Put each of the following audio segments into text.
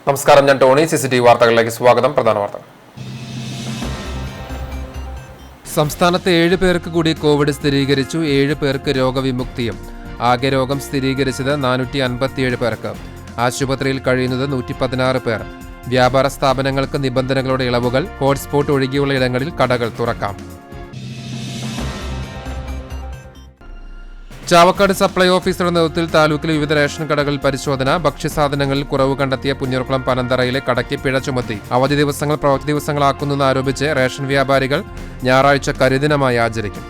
നമസ്കാരം, ഞാൻ Tony. CCTV വാർത്തകളിലേക്ക് സ്വാഗതം. പ്രധാന വാർത്തകൾ. സംസ്ഥാനത്ത് 7 പേർക്ക് കൂടി കോവിഡ് സ്ഥിരീകരിച്ചു. 7 പേർക്ക് രോഗവിമുക്തിയും. ആകെ രോഗം സ്ഥിരീകരിച്ചത് 457 പേർക്ക്. ആശുപത്രിയിൽ കഴിയുന്നത് 116 പേർ. വ്യാപാര സ്ഥാപനങ്ങൾക്ക് നിബന്ധനകളുടെ ഇളവുകൾ. ഹോട്ട്സ്പോട്ട് ഒഴികെയുള്ള ഇടങ്ങളിൽ കടകൾ തുറക്കാം. ചാവക്കാട് സപ്ലൈ ഓഫീസറുടെ നേതൃത്വത്തിൽ താലൂക്കിലെ വിവിധ റേഷൻ കടകളിൽ പരിശോധന. ഭക്ഷ്യസാധനങ്ങളിൽ കുറവ് കണ്ടെത്തിയ പുന്നൂർക്കുളം പനന്തറയിലെ കടയ്ക്ക് പിഴ ചുമത്തി. അവധി ദിവസങ്ങൾ പ്രവൃത്തി ദിവസങ്ങളാക്കുന്നെന്ന് ആരോപിച്ച് റേഷൻ വ്യാപാരികൾ ഞായറാഴ്ച കരിദിനമായി ആചരിക്കും.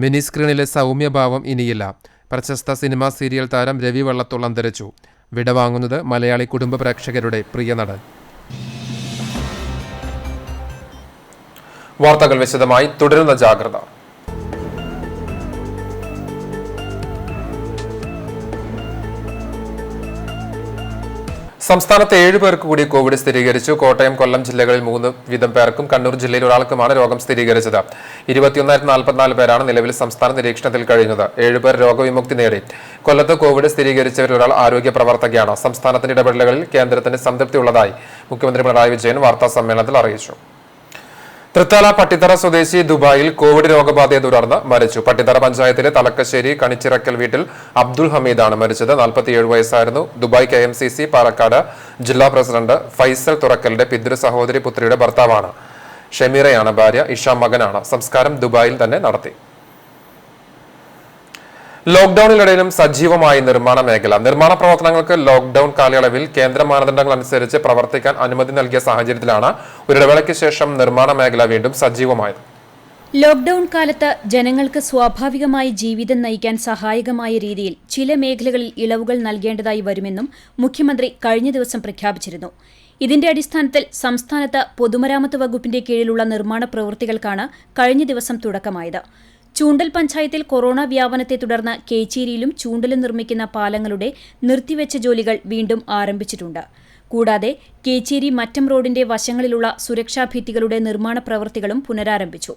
മിനി സ്ക്രീനിലെ സൗമ്യഭാവം ഇനിയില്ല. പ്രശസ്ത സിനിമാ സീരിയൽ താരം രവി വള്ളത്തോൾ അന്തരിച്ചു. വിടവാങ്ങുന്നത് മലയാളി കുടുംബ പ്രേക്ഷകരുടെ പ്രിയ നടൻ. വാർത്തകൾ വിശദമായി. തുടരുന്ന ജാഗ്രത. സംസ്ഥാനത്ത് 7 പേർക്ക് കൂടി കോവിഡ് സ്ഥിരീകരിച്ചു. കോട്ടയം, കൊല്ലം ജില്ലകളിൽ 3 വീതം പേർക്കും കണ്ണൂർ ജില്ലയിൽ ഒരാൾക്കുമാണ് രോഗം സ്ഥിരീകരിച്ചത്. 21,044 പേരാണ് നിലവിൽ സംസ്ഥാന നിരീക്ഷണത്തിൽ കഴിയുന്നത്. 7 പേർ രോഗവിമുക്തി നേടി. കൊല്ലത്ത് കോവിഡ് സ്ഥിരീകരിച്ചവരിൽ ഒരാൾ ആരോഗ്യ പ്രവർത്തകയാണ്. സംസ്ഥാനത്തിന്റെ ഇടപെടലുകളിൽ കേന്ദ്രത്തിന് സംതൃപ്തിയുള്ളതായി മുഖ്യമന്ത്രി പിണറായി വിജയൻ വാർത്താ സമ്മേളനത്തിൽ അറിയിച്ചു. തൃത്താല പട്ടിത്തറ സ്വദേശി ദുബായിൽ കോവിഡ് രോഗബാധയെ തുടർന്ന് മരിച്ചു. പട്ടിത്തറ പഞ്ചായത്തിലെ തലക്കശ്ശേരി കണിച്ചിറക്കൽ വീട്ടിൽ അബ്ദുൾ ഹമീദാണ് മരിച്ചത്. 47 വയസ്സായിരുന്നു. ദുബായ് KMCC പാലക്കാട് ജില്ലാ പ്രസിഡന്റ് ഫൈസൽ തുറക്കലിന്റെ പിതൃ സഹോദരി പുത്രിയുടെ ഭർത്താവാണ്. ഷമീറയാണ് ഭാര്യ. ഇഷ മകനാണ്. സംസ്കാരം ദുബായിൽ തന്നെ നടത്തി. ലോക്ഡൌണിനിടയിലും സജീവമായി നിർമ്മാണ മേഖല. നിർമ്മാണ പ്രവർത്തനങ്ങൾക്ക് ലോക്ഡൌൺ കാലയളവിൽ കേന്ദ്ര മാനദണ്ഡങ്ങൾ അനുസരിച്ച് പ്രവർത്തിക്കാൻ അനുമതി നൽകിയ സാഹചര്യത്തിലാണ് ഒരിടവേളയ്ക്ക് ശേഷം നിർമ്മാണ മേഖല വീണ്ടും സജീവമായത്. ലോക്ഡൌൺ കാലത്ത് ജനങ്ങൾക്ക് സ്വാഭാവികമായി ജീവിതം നയിക്കാൻ സഹായകമായ രീതിയിൽ ചില മേഖലകളിൽ ഇളവുകൾ നൽകേണ്ടതായി വരുമെന്നും മുഖ്യമന്ത്രി കഴിഞ്ഞ ദിവസം പ്രഖ്യാപിച്ചിരുന്നു. ഇതിന്റെ അടിസ്ഥാനത്തിൽ സംസ്ഥാനത്ത് പൊതുമരാമത്ത് വകുപ്പിന്റെ കീഴിലുള്ള നിർമ്മാണ പ്രവൃത്തികൾക്കാണ് കഴിഞ്ഞ ദിവസം തുടക്കമായത്. ചൂണ്ടൽ പഞ്ചായത്തിൽ കൊറോണ വ്യാപനത്തെ തുടർന്ന് കേച്ചേരിയിലും ചൂണ്ടലും നിർമ്മിക്കുന്ന പാലങ്ങളുടെ നിർത്തിവെച്ച ജോലികൾ വീണ്ടും ആരംഭിച്ചിട്ടുണ്ട്. കൂടാതെ കേച്ചേരി മറ്റം റോഡിന്റെ വശങ്ങളിലുള്ള സുരക്ഷാ ഭിത്തികളുടെ നിർമ്മാണ പ്രവൃത്തികളും പുനരാരംഭിച്ചു.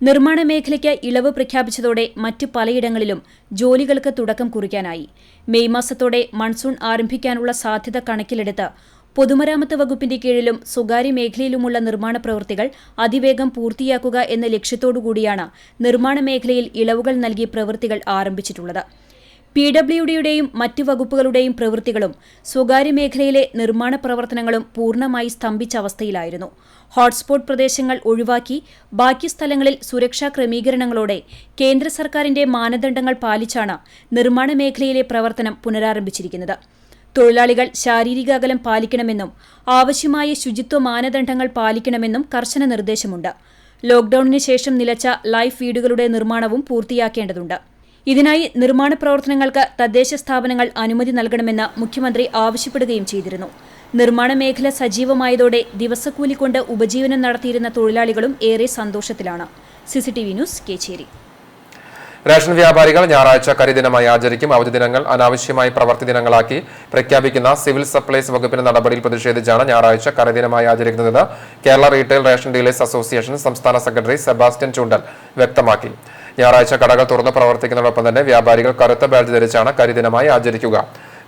നിർമ്മാണ മേഖലയ്ക്ക് ഇളവ് പ്രഖ്യാപിച്ചതോടെ മറ്റ് പലയിടങ്ങളിലും ജോലികൾക്ക് തുടക്കം കുറിക്കാനായി. മെയ് മാസത്തോടെ മൺസൂൺ ആരംഭിക്കാനുള്ള സാധ്യത കണക്കിലെടുത്ത് പൊതുമരാമത്ത് വകുപ്പിന്റെ കീഴിലും സ്വകാര്യ മേഖലയിലുമുള്ള നിർമ്മാണ പ്രവൃത്തികൾ അതിവേഗം പൂർത്തിയാക്കുക എന്ന ലക്ഷ്യത്തോടുകൂടിയാണ് നിർമ്മാണ മേഖലയിൽ ഇളവുകൾ നൽകി പ്രവൃത്തികൾ ആരംഭിച്ചിട്ടുള്ളത്. PWDയുടെയും മറ്റ് വകുപ്പുകളുടെയും പ്രവൃത്തികളും സ്വകാര്യ മേഖലയിലെ നിർമ്മാണ പ്രവർത്തനങ്ങളും പൂർണ്ണമായി സ്തംഭിച്ച അവസ്ഥയിലായിരുന്നു. ഹോട്ട്സ്പോട്ട് പ്രദേശങ്ങൾ ഒഴിവാക്കി ബാക്കി സ്ഥലങ്ങളിൽ സുരക്ഷാ ക്രമീകരണങ്ങളോടെ കേന്ദ്ര സർക്കാരിന്റെ മാനദണ്ഡങ്ങൾ പാലിച്ചാണ് നിർമ്മാണ മേഖലയിലെ പ്രവർത്തനം പുനരാരംഭിച്ചിരിക്കുന്നത്. തൊഴിലാളികൾ ശാരീരിക അകലം പാലിക്കണമെന്നും ആവശ്യമായ ശുചിത്വ മാനദണ്ഡങ്ങൾ പാലിക്കണമെന്നും കർശന നിർദ്ദേശമുണ്ട്. ലോക്ഡൌണിന് ശേഷം നിലച്ച ലൈഫ് വീടുകളുടെ നിർമ്മാണവും പൂർത്തിയാക്കേണ്ടതുണ്ട്. ഇതിനായി നിർമ്മാണ പ്രവർത്തനങ്ങൾക്ക് തദ്ദേശ സ്ഥാപനങ്ങൾ അനുമതി നൽകണമെന്ന് മുഖ്യമന്ത്രി ആവശ്യപ്പെടുകയും ചെയ്തിരുന്നു. നിർമ്മാണ മേഖല സജീവമായതോടെ ദിവസക്കൂലി കൊണ്ട് ഉപജീവനം നടത്തിയിരുന്ന തൊഴിലാളികളും ഏറെ സന്തോഷത്തിലാണ്. CCTV news, Kecheri. റേഷൻ വ്യാപാരികൾ ഞായറാഴ്ച കരിദിനമായി ആചരിക്കും. അവധി ദിനങ്ങൾ അനാവശ്യമായി പ്രവൃത്തി ദിനങ്ങളാക്കി പ്രഖ്യാപിക്കുന്ന സിവിൽ സപ്ലൈസ് വകുപ്പിന്റെ നടപടിയിൽ പ്രതിഷേധിച്ചാണ് ഞായറാഴ്ച കരിദിനമായി ആചരിക്കുന്നത്. Kerala retail ration dealers association സംസ്ഥാന സെക്രട്ടറി സെബാസ്റ്റ്യൻ ചൂണ്ടൽ വ്യക്തമാക്കി. ഞായറാഴ്ച കടകൾ തുറന്ന് പ്രവർത്തിക്കുന്നതോടൊപ്പം തന്നെ വ്യാപാരികൾ കറുത്ത ബാഡ്ജ് ധരിച്ചാണ് കരിദിനമായി ആചരിക്കുക.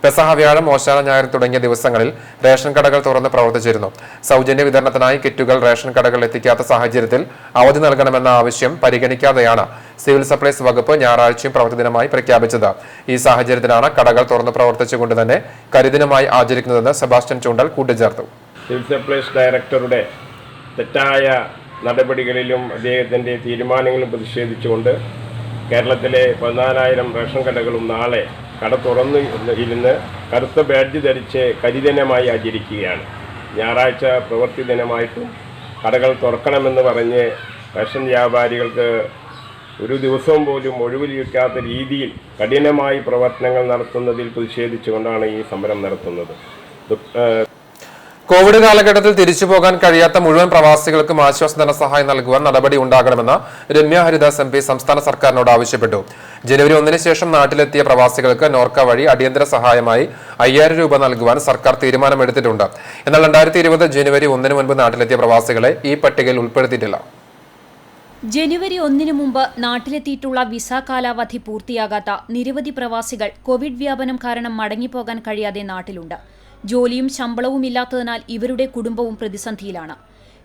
പെസഹ, വ്യാഴം, ഓശാന, ഞായർ തുടങ്ങിയ ദിവസങ്ങളിൽ റേഷൻ കടകൾ തുറന്ന് പ്രവർത്തിച്ചിരുന്നു. സൗജന്യ വിതരണത്തിനായി കിറ്റുകൾ റേഷൻ കടകളിൽ എത്തിക്കാത്ത സാഹചര്യത്തിൽ അവധി നൽകണമെന്ന ആവശ്യം പരിഗണിക്കാതെയാണ് സിവിൽ സപ്ലൈസ് വകുപ്പ് ഞായറാഴ്ചയും പ്രവൃത്തി ദിനമായി പ്രഖ്യാപിച്ചത്. ഈ സാഹചര്യത്തിലാണ് കടകൾ തുറന്ന് പ്രവർത്തിച്ചുകൊണ്ട് തന്നെ കരിദിനമായി ആചരിക്കുന്നതെന്ന് സെബാസ്റ്റ്യൻ ചൂണ്ടൽ കൂട്ടിച്ചേർത്തു. സിവിൽ സപ്ലൈസ് ഡയറക്ടറുടെ തെറ്റായ നടപടികളിലും അദ്ദേഹത്തിൻ്റെ തീരുമാനങ്ങളും പ്രതിഷേധിച്ചുകൊണ്ട് കേരളത്തിലെ 14,000 റേഷൻ കടകളും നാളെ കട തുറന്നു ഇരുന്ന് കറുത്ത ബാഡ്ജ് ധരിച്ച് കരിദിനമായി ആചരിക്കുകയാണ്. ഞായറാഴ്ച പ്രവൃത്തി ദിനമായിട്ടും കടകൾ തുറക്കണമെന്ന് പറഞ്ഞ് റേഷൻ വ്യാപാരികൾക്ക് ഒരു ദിവസവും പോലും ഒഴിവിലിരിക്കാത്ത രീതിയിൽ കഠിനമായി പ്രവർത്തനങ്ങൾ നടത്തുന്നതിൽ പ്രതിഷേധിച്ചുകൊണ്ടാണ് ഈ സമരം നടത്തുന്നത്. കോവിഡ് കാലഘട്ടത്തിൽ തിരിച്ചു പോകാൻ കഴിയാത്ത മുഴുവൻ പ്രവാസികൾക്കും ആശ്വാസ ധനസഹായം നൽകുവാൻ നടപടി ഉണ്ടാകണമെന്ന് രമ്യ ഹരിദാസ് MP സംസ്ഥാന സർക്കാരിനോട് ആവശ്യപ്പെട്ടു. ജനുവരി 1-ന് ശേഷം നാട്ടിലെത്തിയ പ്രവാസികൾക്ക് നോർക്ക വഴി അടിയന്തര സഹായമായി 5,000 രൂപ നൽകുവാൻ സർക്കാർ തീരുമാനമെടുത്തിട്ടുണ്ട്. എന്നാൽ 2020 ജനുവരി 1-ന് മുൻപ് നാട്ടിലെത്തിയ പ്രവാസികളെ ഈ പട്ടികയിൽ ഉൾപ്പെടുത്തിയിട്ടില്ല. ജനുവരി 1 മുമ്പ് നാട്ടിലെത്തിയിട്ടുള്ള വിസ കാലാവധി പൂർത്തിയാകാത്ത നിരവധി പ്രവാസികൾ കോവിഡ് വ്യാപനം കാരണം മടങ്ങിപ്പോകാൻ കഴിയാതെ നാട്ടിലുണ്ട്. ജോലിയും ശമ്പളവും ഇല്ലാത്തതിനാൽ ഇവരുടെ കുടുംബവും പ്രതിസന്ധിയിലാണ്.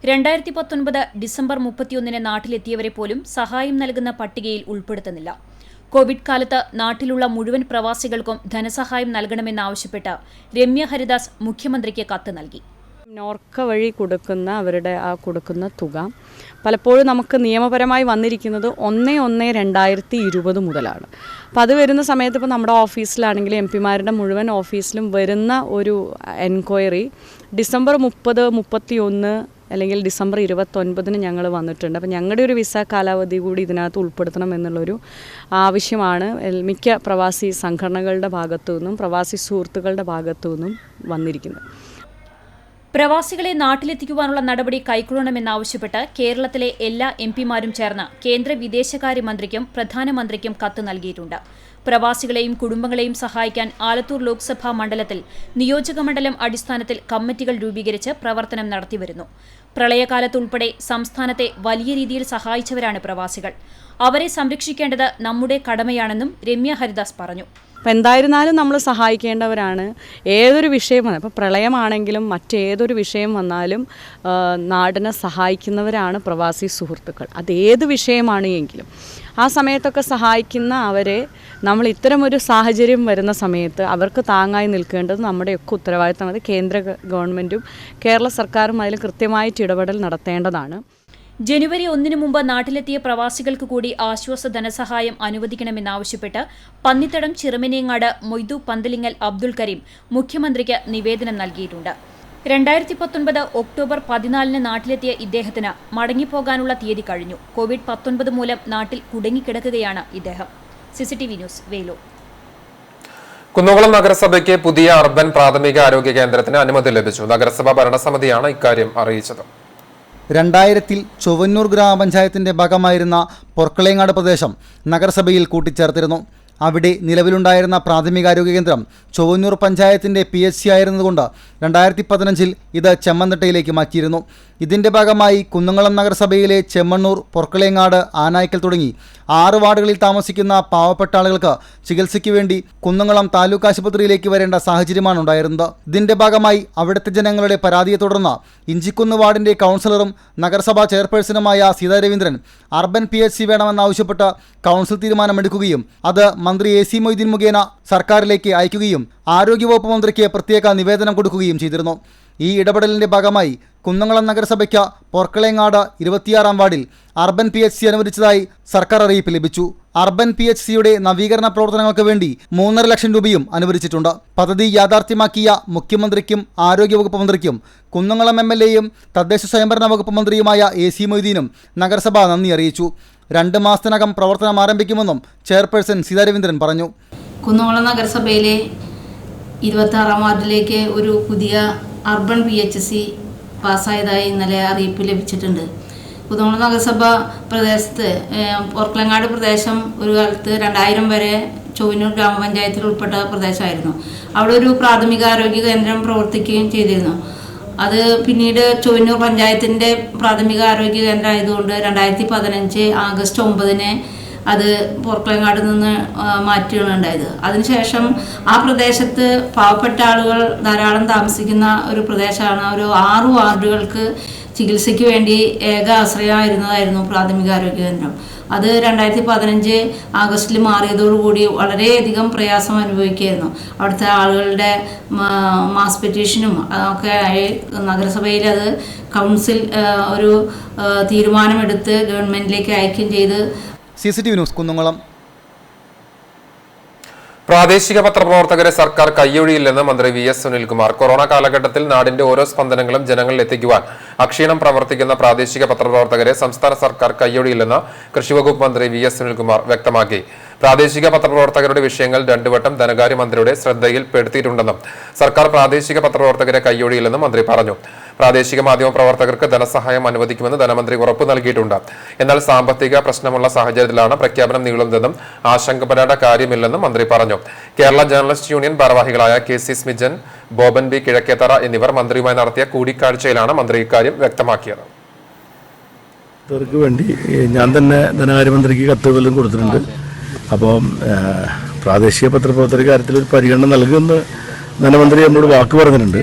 2019 ഡിസംബർ 31 നാട്ടിലെത്തിയവരെ പോലും സഹായം നൽകുന്ന പട്ടികയിൽ ഉൾപ്പെടുത്തുന്നില്ല. കോവിഡ് കാലത്ത് നാട്ടിലുള്ള മുഴുവൻ പ്രവാസികൾക്കും ധനസഹായം നൽകണമെന്നാവശ്യപ്പെട്ട് രമ്യ ഹരിദാസ് മുഖ്യമന്ത്രിക്ക് കത്ത് നൽകി. നോർക്ക വഴി കൊടുക്കുന്ന കൊടുക്കുന്ന തുക പലപ്പോഴും നമുക്ക് നിയമപരമായി വന്നിരിക്കുന്നത് 1/1/2020 മുതലാണ്. അപ്പോൾ അത് വരുന്ന സമയത്ത് ഇപ്പോൾ നമ്മുടെ ഓഫീസിലാണെങ്കിൽ MP-മാരുടെ മുഴുവൻ ഓഫീസിലും വരുന്ന ഒരു എൻക്വയറി ഡിസംബർ 30, 31 അല്ലെങ്കിൽ ഡിസംബർ 29 ഞങ്ങൾ വന്നിട്ടുണ്ട്. അപ്പോൾ ഞങ്ങളുടെ ഒരു വിസ കാലാവധി കൂടി ഇതിനകത്ത് ഉൾപ്പെടുത്തണം എന്നുള്ളൊരു ആവശ്യമാണ് മിക്ക പ്രവാസി സംഘടനകളുടെ ഭാഗത്തു നിന്നും പ്രവാസി സുഹൃത്തുക്കളുടെ ഭാഗത്തു നിന്നും വന്നിരിക്കുന്നത്. പ്രവാസികളെ നാട്ടിലെത്തിക്കുവാനുള്ള നടപടി കൈക്കൊള്ളണമെന്നാവശ്യപ്പെട്ട് കേരളത്തിലെ എല്ലാ MP-മാരും ചേർന്ന് കേന്ദ്ര വിദേശകാര്യമന്ത്രിക്കും പ്രധാനമന്ത്രിക്കും കത്ത് നൽകിയിട്ടുണ്ട്. പ്രവാസികളെയും കുടുംബങ്ങളെയും സഹായിക്കാൻ ആലത്തൂർ ലോക്സഭാ മണ്ഡലത്തിൽ നിയോജകമണ്ഡലം അടിസ്ഥാനത്തിൽ കമ്മിറ്റികൾ രൂപീകരിച്ച് പ്രവർത്തനം നടത്തിവരുന്നു. പ്രളയകാലത്തുൾപ്പെടെ സംസ്ഥാനത്തെ വലിയ രീതിയിൽ സഹായിച്ചവരാണ് പ്രവാസികൾ. അവരെ സംരക്ഷിക്കേണ്ടത് നമ്മുടെ കടമയാണെന്നും രമ്യ ഹരിദാസ് പറഞ്ഞു. അപ്പോൾ എന്തായിരുന്നാലും നമ്മൾ സഹായിക്കേണ്ടവരാണ്. ഏതൊരു വിഷയം വന്നാൽ ഇപ്പോൾ പ്രളയമാണെങ്കിലും മറ്റേതൊരു വിഷയം വന്നാലും നാടിനെ സഹായിക്കുന്നവരാണ് പ്രവാസി സുഹൃത്തുക്കൾ. അതേത് വിഷയമാണ് എങ്കിലും ആ സമയത്തൊക്കെ സഹായിക്കുന്ന അവരെ നമ്മൾ ഇത്തരമൊരു സാഹചര്യം വരുന്ന സമയത്ത് അവർക്ക് താങ്ങായി നിൽക്കേണ്ടത് നമ്മുടെയൊക്കെ ഉത്തരവാദിത്തമാണ്. കേന്ദ്ര ഗവൺമെൻറ്റും കേരള സർക്കാരും അതിൽ കൃത്യമായിട്ട് ഇടപെടൽ നടത്തേണ്ടതാണ്. ജനുവരി 1 മുമ്പ് നാട്ടിലെത്തിയ പ്രവാസികൾക്ക് കൂടി ആശ്വാസ ധനസഹായം അനുവദിക്കണമെന്നാവശ്യപ്പെട്ട് പന്നിത്തടം ചിറമനേങ്ങാട് മൊയ്തു പന്തലിങ്ങൽ അബ്ദുൽ കരീം മുഖ്യമന്ത്രിക്ക് നിവേദനം നൽകിയിട്ടുണ്ട്. 2019 ഒക്ടോബർ 14 നാട്ടിലെത്തിയ ഇദ്ദേഹത്തിന് മടങ്ങിപ്പോകാനുള്ള തീയതി കഴിഞ്ഞു. COVID-19 മൂലം നാട്ടിൽ കുടുങ്ങിക്കിടക്കുകയാണ് ഇദ്ദേഹം. CCTV news, Velur. കുന്നംകുളം നഗരസഭയ്ക്ക് പുതിയ അർബൻ പ്രാഥമിക ആരോഗ്യ കേന്ദ്രത്തിന് അനുമതി ലഭിച്ചു. നഗരസഭാ ഭരണസമിതിയാണ് ഇക്കാര്യം അറിയിച്ചത്. 2000 ചൊവ്വന്നൂർ ഗ്രാമപഞ്ചായത്തിന്റെ ഭാഗമായിരുന്ന പൊർക്കളേങ്ങാട് പ്രദേശം നഗരസഭയിൽ കൂട്ടിച്ചേർത്തിരുന്നു. അവിടെ നിലവിലുണ്ടായിരുന്ന പ്രാഥമികാരോഗ്യ കേന്ദ്രം ചൊവ്വന്നൂർ പഞ്ചായത്തിന്റെ PHC ആയിരുന്നതുകൊണ്ട് 2015 ഇത് ചെമ്മന്തട്ടയിലേക്ക് മാറ്റിയിരുന്നു. ഇതിന്റെ ഭാഗമായി കുന്നംകുളം നഗരസഭയിലെ ചെമ്മണ്ണൂർ, പൊർക്കളേങ്ങാട്, ആനായ്ക്കൽ തുടങ്ങി 6 വാർഡുകളിൽ താമസിക്കുന്ന പാവപ്പെട്ട ആളുകൾക്ക് ചികിത്സയ്ക്ക് വേണ്ടി കുന്നംകുളം താലൂക്ക് ആശുപത്രിയിലേക്ക് വരേണ്ട സാഹചര്യമാണ് ഉണ്ടായിരുന്നത്. ഇതിന്റെ ഭാഗമായി അവിടുത്തെ ജനങ്ങളുടെ പരാതിയെ തുടർന്ന് ഇഞ്ചിക്കുന്ന് വാർഡിന്റെ കൗൺസിലറും നഗരസഭാ ചെയർപേഴ്സണുമായ സീതാ രവീന്ദ്രൻ അർബൻ PHC വേണമെന്നാവശ്യപ്പെട്ട് കൗൺസിൽ തീരുമാനമെടുക്കുകയും അത് മന്ത്രി AC മൊയ്തീൻ മുഖേന സർക്കാരിലേക്ക് അയക്കുകയും ആരോഗ്യവകുപ്പ് മന്ത്രിക്ക് പ്രത്യേക നിവേദനം കൊടുക്കുകയും ചെയ്തിരുന്നു. ഈ ഇടപെടലിന്റെ ഭാഗമായി കുന്നംകുളം നഗരസഭയ്ക്ക് പൊർക്കളേങ്ങാട് 26-ാം വാർഡിൽ അർബൻ PHC അനുവദിച്ചതായി സർക്കാർ അറിയിപ്പ് ലഭിച്ചു. അർബൻ PHCയുടെ നവീകരണ പ്രവർത്തനങ്ങൾക്ക് വേണ്ടി 3.5 ലക്ഷം രൂപയും അനുവദിച്ചിട്ടുണ്ട്. പദ്ധതി യാഥാർത്ഥ്യമാക്കിയ മുഖ്യമന്ത്രിക്കും ആരോഗ്യവകുപ്പ് മന്ത്രിക്കും കുന്നംകുളം MLAയും തദ്ദേശ സ്വയംഭരണ വകുപ്പ് മന്ത്രിയുമായ AC മൊയ്തീനും നഗരസഭ നന്ദി അറിയിച്ചു. 2 മാസത്തിനകം പ്രവർത്തനം ആരംഭിക്കുമെന്നും ചെയർപേഴ്സൺ സീതാ രവീന്ദ്രൻ പറഞ്ഞു. കുന്നംകുളം നഗരസഭയിലെ 26-ാം വാർഡിലേക്ക് ഒരു പുതിയ അർബൻ PHC പാസ്സായതായി ഇന്നലെ അറിയിപ്പ് ലഭിച്ചിട്ടുണ്ട്. കുന്നംകുളം നഗരസഭ പ്രദേശത്ത് പൊർക്കളങ്ങാട് പ്രദേശം ഒരു കാലത്ത് 2000 വരെ ചൊവ്വന്നൂർ ഗ്രാമപഞ്ചായത്തിൽ ഉൾപ്പെട്ട പ്രദേശമായിരുന്നു. അവിടെ ഒരു പ്രാഥമികാരോഗ്യ കേന്ദ്രം പ്രവർത്തിക്കുകയും ചെയ്തിരുന്നു. അത് പിന്നീട് ചൊവ്വന്നൂർ പഞ്ചായത്തിൻ്റെ പ്രാഥമികാരോഗ്യ കേന്ദ്രം ആയതുകൊണ്ട് 2015 ആഗസ്റ്റ് 9 അത് പൊർക്കളങ്ങാട് നിന്ന് മാറ്റുകയുണ്ടായത്. അതിനുശേഷം ആ പ്രദേശത്ത് പാവപ്പെട്ട ആളുകൾ ധാരാളം താമസിക്കുന്ന ഒരു പ്രദേശമാണ്. ഒരു 6 വാർഡുകൾക്ക് ചികിത്സയ്ക്ക് വേണ്ടി ഏക ആശ്രയമായിരുന്നതായിരുന്നു പ്രാഥമികാരോഗ്യ കേന്ദ്രം. അത് 2015 ആഗസ്റ്റിൽ മാറിയതോടുകൂടി വളരെയധികം പ്രയാസം അനുഭവിക്കുകയായിരുന്നു. അവിടുത്തെ ആളുകളുടെ മാസ് പെറ്റീഷനും ഒക്കെ ആയി നഗരസഭയിൽ അത് കൗൺസിൽ ഒരു തീരുമാനമെടുത്ത് ഗവൺമെൻറ്റിലേക്ക് അയക്കുകയും ചെയ്ത്. CCTV news, Kunnamkulam. പ്രാദേശിക പത്രപ്രവർത്തകരെ സർക്കാർ കൈയൊഴിയില്ലെന്ന് മന്ത്രി VS സുനിൽകുമാർ. കൊറോണ കാലഘട്ടത്തിൽ നാടിന്റെ ഓരോ സ്പന്ദനങ്ങളും ജനങ്ങളിൽ എത്തിക്കുവാൻ അക്ഷീണം പ്രവർത്തിക്കുന്ന പ്രാദേശിക പത്രപ്രവർത്തകരെ സംസ്ഥാന സർക്കാർ കൈയൊഴിയില്ലെന്ന് കൃഷിവകുപ്പ് മന്ത്രി VS സുനിൽകുമാർ വ്യക്തമാക്കി. പ്രാദേശിക പത്രപ്രവർത്തകരുടെ വിഷയങ്ങൾ 2 വട്ടം ധനകാര്യമന്ത്രിയുടെ ശ്രദ്ധയിൽപ്പെടുത്തിയിട്ടുണ്ടെന്നും സർക്കാർ പ്രാദേശിക പത്രപ്രവർത്തകരെ കൈയൊഴിയില്ലെന്നും മന്ത്രി പറഞ്ഞു. പ്രാദേശിക മാധ്യമ പ്രവർത്തകർക്ക് ധനസഹായം അനുവദിക്കുമെന്ന് ധനമന്ത്രി ഉറപ്പു നൽകിയിട്ടുണ്ട്. എന്നാൽ സാമ്പത്തിക പ്രശ്നമുള്ള സാഹചര്യത്തിലാണ് പ്രഖ്യാപനം നീളുന്നതെന്നും ആശങ്കപ്പെടേണ്ട കാര്യമില്ലെന്നും മന്ത്രി പറഞ്ഞു. കേരള ജേർണലിസ്റ്റ് യൂണിയൻ ഭാരവാഹികളായ KC സ്മിജൻ, ബോബൻ B കിഴക്കേത്തറ എന്നിവർ മന്ത്രിയുമായി നടത്തിയ കൂടിക്കാഴ്ചയിലാണ് മന്ത്രി ഇക്കാര്യം വ്യക്തമാക്കിയത്. ഇവർക്ക് വേണ്ടി ഞാൻ തന്നെ ധനകാര്യമന്ത്രിക്ക് കത്തുകളും കൊടുത്തിട്ടുണ്ട്. അപ്പോൾ പ്രാദേശിക പത്രപ്രവർത്തന കാര്യത്തിൽ ഒരു പരിഗണന നൽകുമെന്ന് ധനമന്ത്രി എന്നോട് വാക്ക് പറഞ്ഞിട്ടുണ്ട്.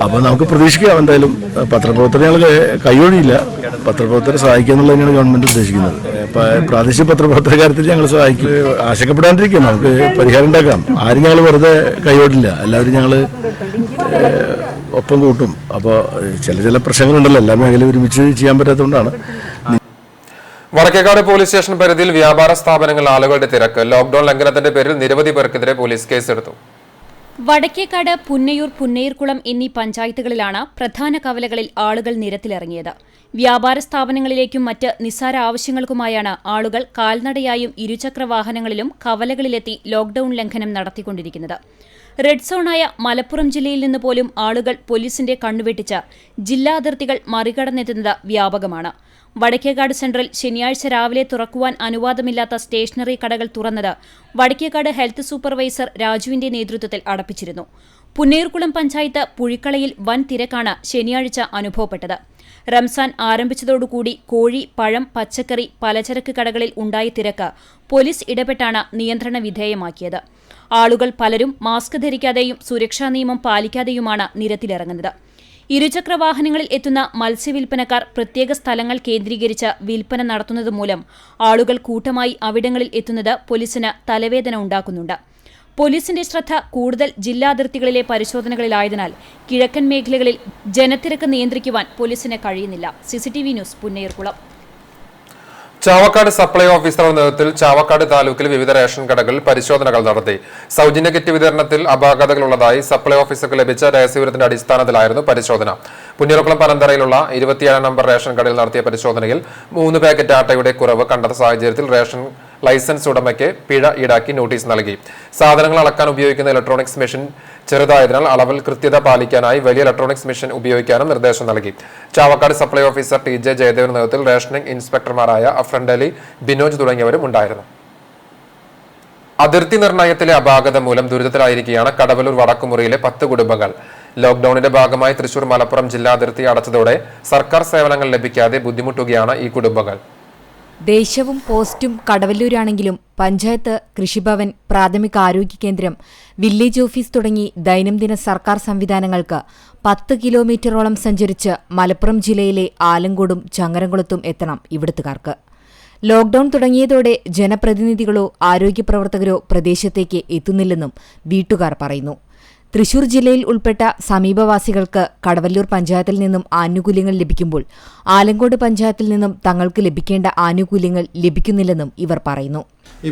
അപ്പോൾ നമുക്ക് പ്രതീക്ഷിക്കാം. എന്തായാലും പത്രപ്രവർത്തനങ്ങൾ കൈയൊഴിയില്ല, പത്രപ്രവർത്തകരെ സഹായിക്കുക എന്നുള്ളത് തന്നെയാണ് ഗവൺമെൻറ് ഉദ്ദേശിക്കുന്നത്. പ്രാദേശിക പത്രപ്രവർത്തന കാര്യത്തിൽ ഞങ്ങൾ സഹായിക്കും. ആശങ്കപ്പെടാണ്ടിരിക്കും, നമുക്ക് പരിഹാരം ഉണ്ടാക്കാം. ആരും ഞങ്ങൾ വെറുതെ കൈയോടില്ല, എല്ലാവരും ഞങ്ങൾ ഒപ്പം കൂട്ടും. അപ്പോൾ ചില പ്രശ്നങ്ങളുണ്ടല്ലോ, എല്ലാ മേഖലയും ഒരുമിച്ച് ചെയ്യാൻ പറ്റാത്തതുകൊണ്ടാണ്. വടക്കേക്കാട് പോലീസ് സ്റ്റേഷൻ പരിധിയിൽ വ്യാപാര സ്ഥാപനങ്ങളിൽ ആളുകളുടെ തിരക്ക്. ലോക്ഡൌൺ ലംഘനത്തിന്റെ പേരിൽ നിരവധി പേർക്കെതിരെ പോലീസ് കേസെടുത്തു. വടക്കേക്കാട്, പുന്നയൂർ, പുന്നയൂർകുളം എന്നീ പഞ്ചായത്തുകളിലാണ് പ്രധാന കവലകളിൽ ആളുകൾ നിരത്തിലിറങ്ങിയത്. വ്യാപാര സ്ഥാപനങ്ങളിലേക്കും മറ്റ് നിസ്സാര ആവശ്യങ്ങൾക്കുമായാണ് ആളുകൾ കാൽനടയായും ഇരുചക്ര വാഹനങ്ങളിലും കവലകളിലെത്തി ലോക്ഡൌൺ ലംഘനം നടത്തിക്കൊണ്ടിരിക്കുന്നത്. റെഡ് സോണായ മലപ്പുറം ജില്ലയിൽ നിന്ന് പോലും ആളുകൾ പോലീസിന്റെ കണ്ണുവെട്ടിച്ച് ജില്ലാ അതിർത്തികൾ മറികടന്നെത്തുന്നത് വ്യാപകമാണ്. വടക്കേക്കാട് സെൻട്രൽ ശനിയാഴ്ച രാവിലെ തുറക്കുവാൻ അനുവാദമില്ലാത്ത സ്റ്റേഷനറി കടകൾ തുറന്നത് വടക്കേക്കാട് ഹെൽത്ത് സൂപ്പർവൈസർ രാജുവിന്റെ നേതൃത്വത്തിൽ അടപ്പിച്ചിരുന്നു. പുന്നയൂർകുളം പഞ്ചായത്ത് പുഴിക്കളയിൽ വൻ തിരക്കാണ് ശനിയാഴ്ച അനുഭവപ്പെട്ടത്. റംസാൻ ആരംഭിച്ചതോടുകൂടി കോഴി, പഴം, പച്ചക്കറി, പലചരക്ക് കടകളിൽ ഉണ്ടായ തിരക്ക് പോലീസ് ഇടപെട്ടാണ് നിയന്ത്രണ വിധേയമാക്കിയത്. ആളുകൾ പലരും മാസ്ക് ധരിക്കാതെയും സുരക്ഷാ നിയമം പാലിക്കാതെയുമാണ് നിരത്തിലിറങ്ങുന്നത്. ഇരുചക്ര വാഹനങ്ങളിൽ എത്തുന്ന മത്സ്യവിൽപ്പനക്കാർ പ്രത്യേക സ്ഥലങ്ങൾ കേന്ദ്രീകരിച്ച് വിൽപ്പന നടത്തുന്നതുമൂലം ആളുകൾ കൂട്ടമായി അവിടങ്ങളിൽ എത്തുന്നത് പോലീസിന് തലവേദന ഉണ്ടാക്കുന്നുണ്ട്. പോലീസിന്റെ ശ്രദ്ധ കൂടുതൽ ജില്ലാതിർത്തികളിലെ പരിശോധനകളിലായതിനാൽ കിഴക്കൻ മേഖലകളിൽ ജനത്തിരക്ക് നിയന്ത്രിക്കുവാൻ പോലീസിന് കഴിയുന്നില്ല. CCTV news, Punnayurkulam. Chavakkad supply ഓഫീസറുടെ നേതൃത്വത്തിൽ ചാവക്കാട് താലൂക്കിൽ വിവിധ റേഷൻ കടകളിൽ പരിശോധനകൾ നടത്തി. സൗജന്യ കിറ്റ് വിതരണത്തിൽ അപാകതകളുള്ളതായി സപ്ലൈ ഓഫീസർക്ക് ലഭിച്ച രഹസ്യവിവരത്തിന്റെ അടിസ്ഥാനത്തിലായിരുന്നു പരിശോധന. പുന്നയൂർകുളം പനന്തറയിലുള്ള 27 നമ്പർ റേഷൻ കടയിൽ നടത്തിയ പരിശോധനയിൽ 3 പാക്കറ്റ് ആട്ടയുടെ കുറവ് കണ്ടെത്ത സാഹചര്യത്തിൽ റേഷൻ ലൈസൻസ് ഉടമയ്ക്ക് പിഴ ഈടാക്കി നോട്ടീസ് നൽകി. സാധനങ്ങൾ അളക്കാൻ ഉപയോഗിക്കുന്ന ഇലക്ട്രോണിക്സ് മെഷീൻ ചെറുതായതിനാൽ അളവിൽ കൃത്യത പാലിക്കാനായി വലിയ ഇലക്ട്രോണിക്സ് മെഷീൻ ഉപയോഗിക്കാനും നിർദ്ദേശം നൽകി. ചാവക്കാട് സപ്ലൈ ഓഫീസർ TJ ജയദേവന്റെ നേതൃത്വത്തിൽ റേഷനിംഗ് ഇൻസ്പെക്ടർമാരായ അഫ്രണ്ട് അലി, ബിനോജ് തുടങ്ങിയവരും ഉണ്ടായിരുന്നു. അതിർത്തി നിർണയത്തിലെ അപാകത മൂലം ദുരിതത്തിലായിരിക്കുകയാണ് കടവലൂർ വടക്കുമുറിയിലെ 10 കുടുംബങ്ങൾ. ലോക്ഡൌണിന്റെ ഭാഗമായി തൃശൂർ, മലപ്പുറം ജില്ലാ അതിർത്തി അടച്ചതോടെ സർക്കാർ സേവനങ്ങൾ ലഭിക്കാതെ ബുദ്ധിമുട്ടുകയാണ് ഈ കുടുംബങ്ങൾ. ദേശവും പോസ്റ്റും കടവല്ലൂരാണെങ്കിലും പഞ്ചായത്ത്, കൃഷിഭവൻ, പ്രാഥമിക ആരോഗ്യ കേന്ദ്രം, വില്ലേജ് ഓഫീസ് തുടങ്ങി ദൈനംദിന സർക്കാർ സംവിധാനങ്ങൾക്ക് 10 കിലോമീറ്ററോളം സഞ്ചരിച്ച് മലപ്പുറം ജില്ലയിലെ ആലങ്കോടും ചങ്ങരംകുളത്തും എത്തണം ഇവിടുത്തുകാർക്ക്. ലോക്ഡൌൺ തുടങ്ങിയതോടെ ജനപ്രതിനിധികളോ ആരോഗ്യപ്രവർത്തകരോ പ്രദേശത്തേക്ക് എത്തുന്നില്ലെന്നും വീട്ടുകാർ പറയുന്നു. തൃശൂർ ജില്ലയിൽ ഉൾപ്പെട്ട സമീപവാസികൾക്ക് കടവല്ലൂർ പഞ്ചായത്തിൽ നിന്നും ആനുകൂല്യങ്ങൾ ലഭിക്കുമ്പോൾ ആലങ്കോട് പഞ്ചായത്തിൽ നിന്നും തങ്ങൾക്ക് ലഭിക്കേണ്ട ആനുകൂല്യങ്ങൾ ലഭിക്കുന്നില്ലെന്നും ഇവർ പറയുന്നു.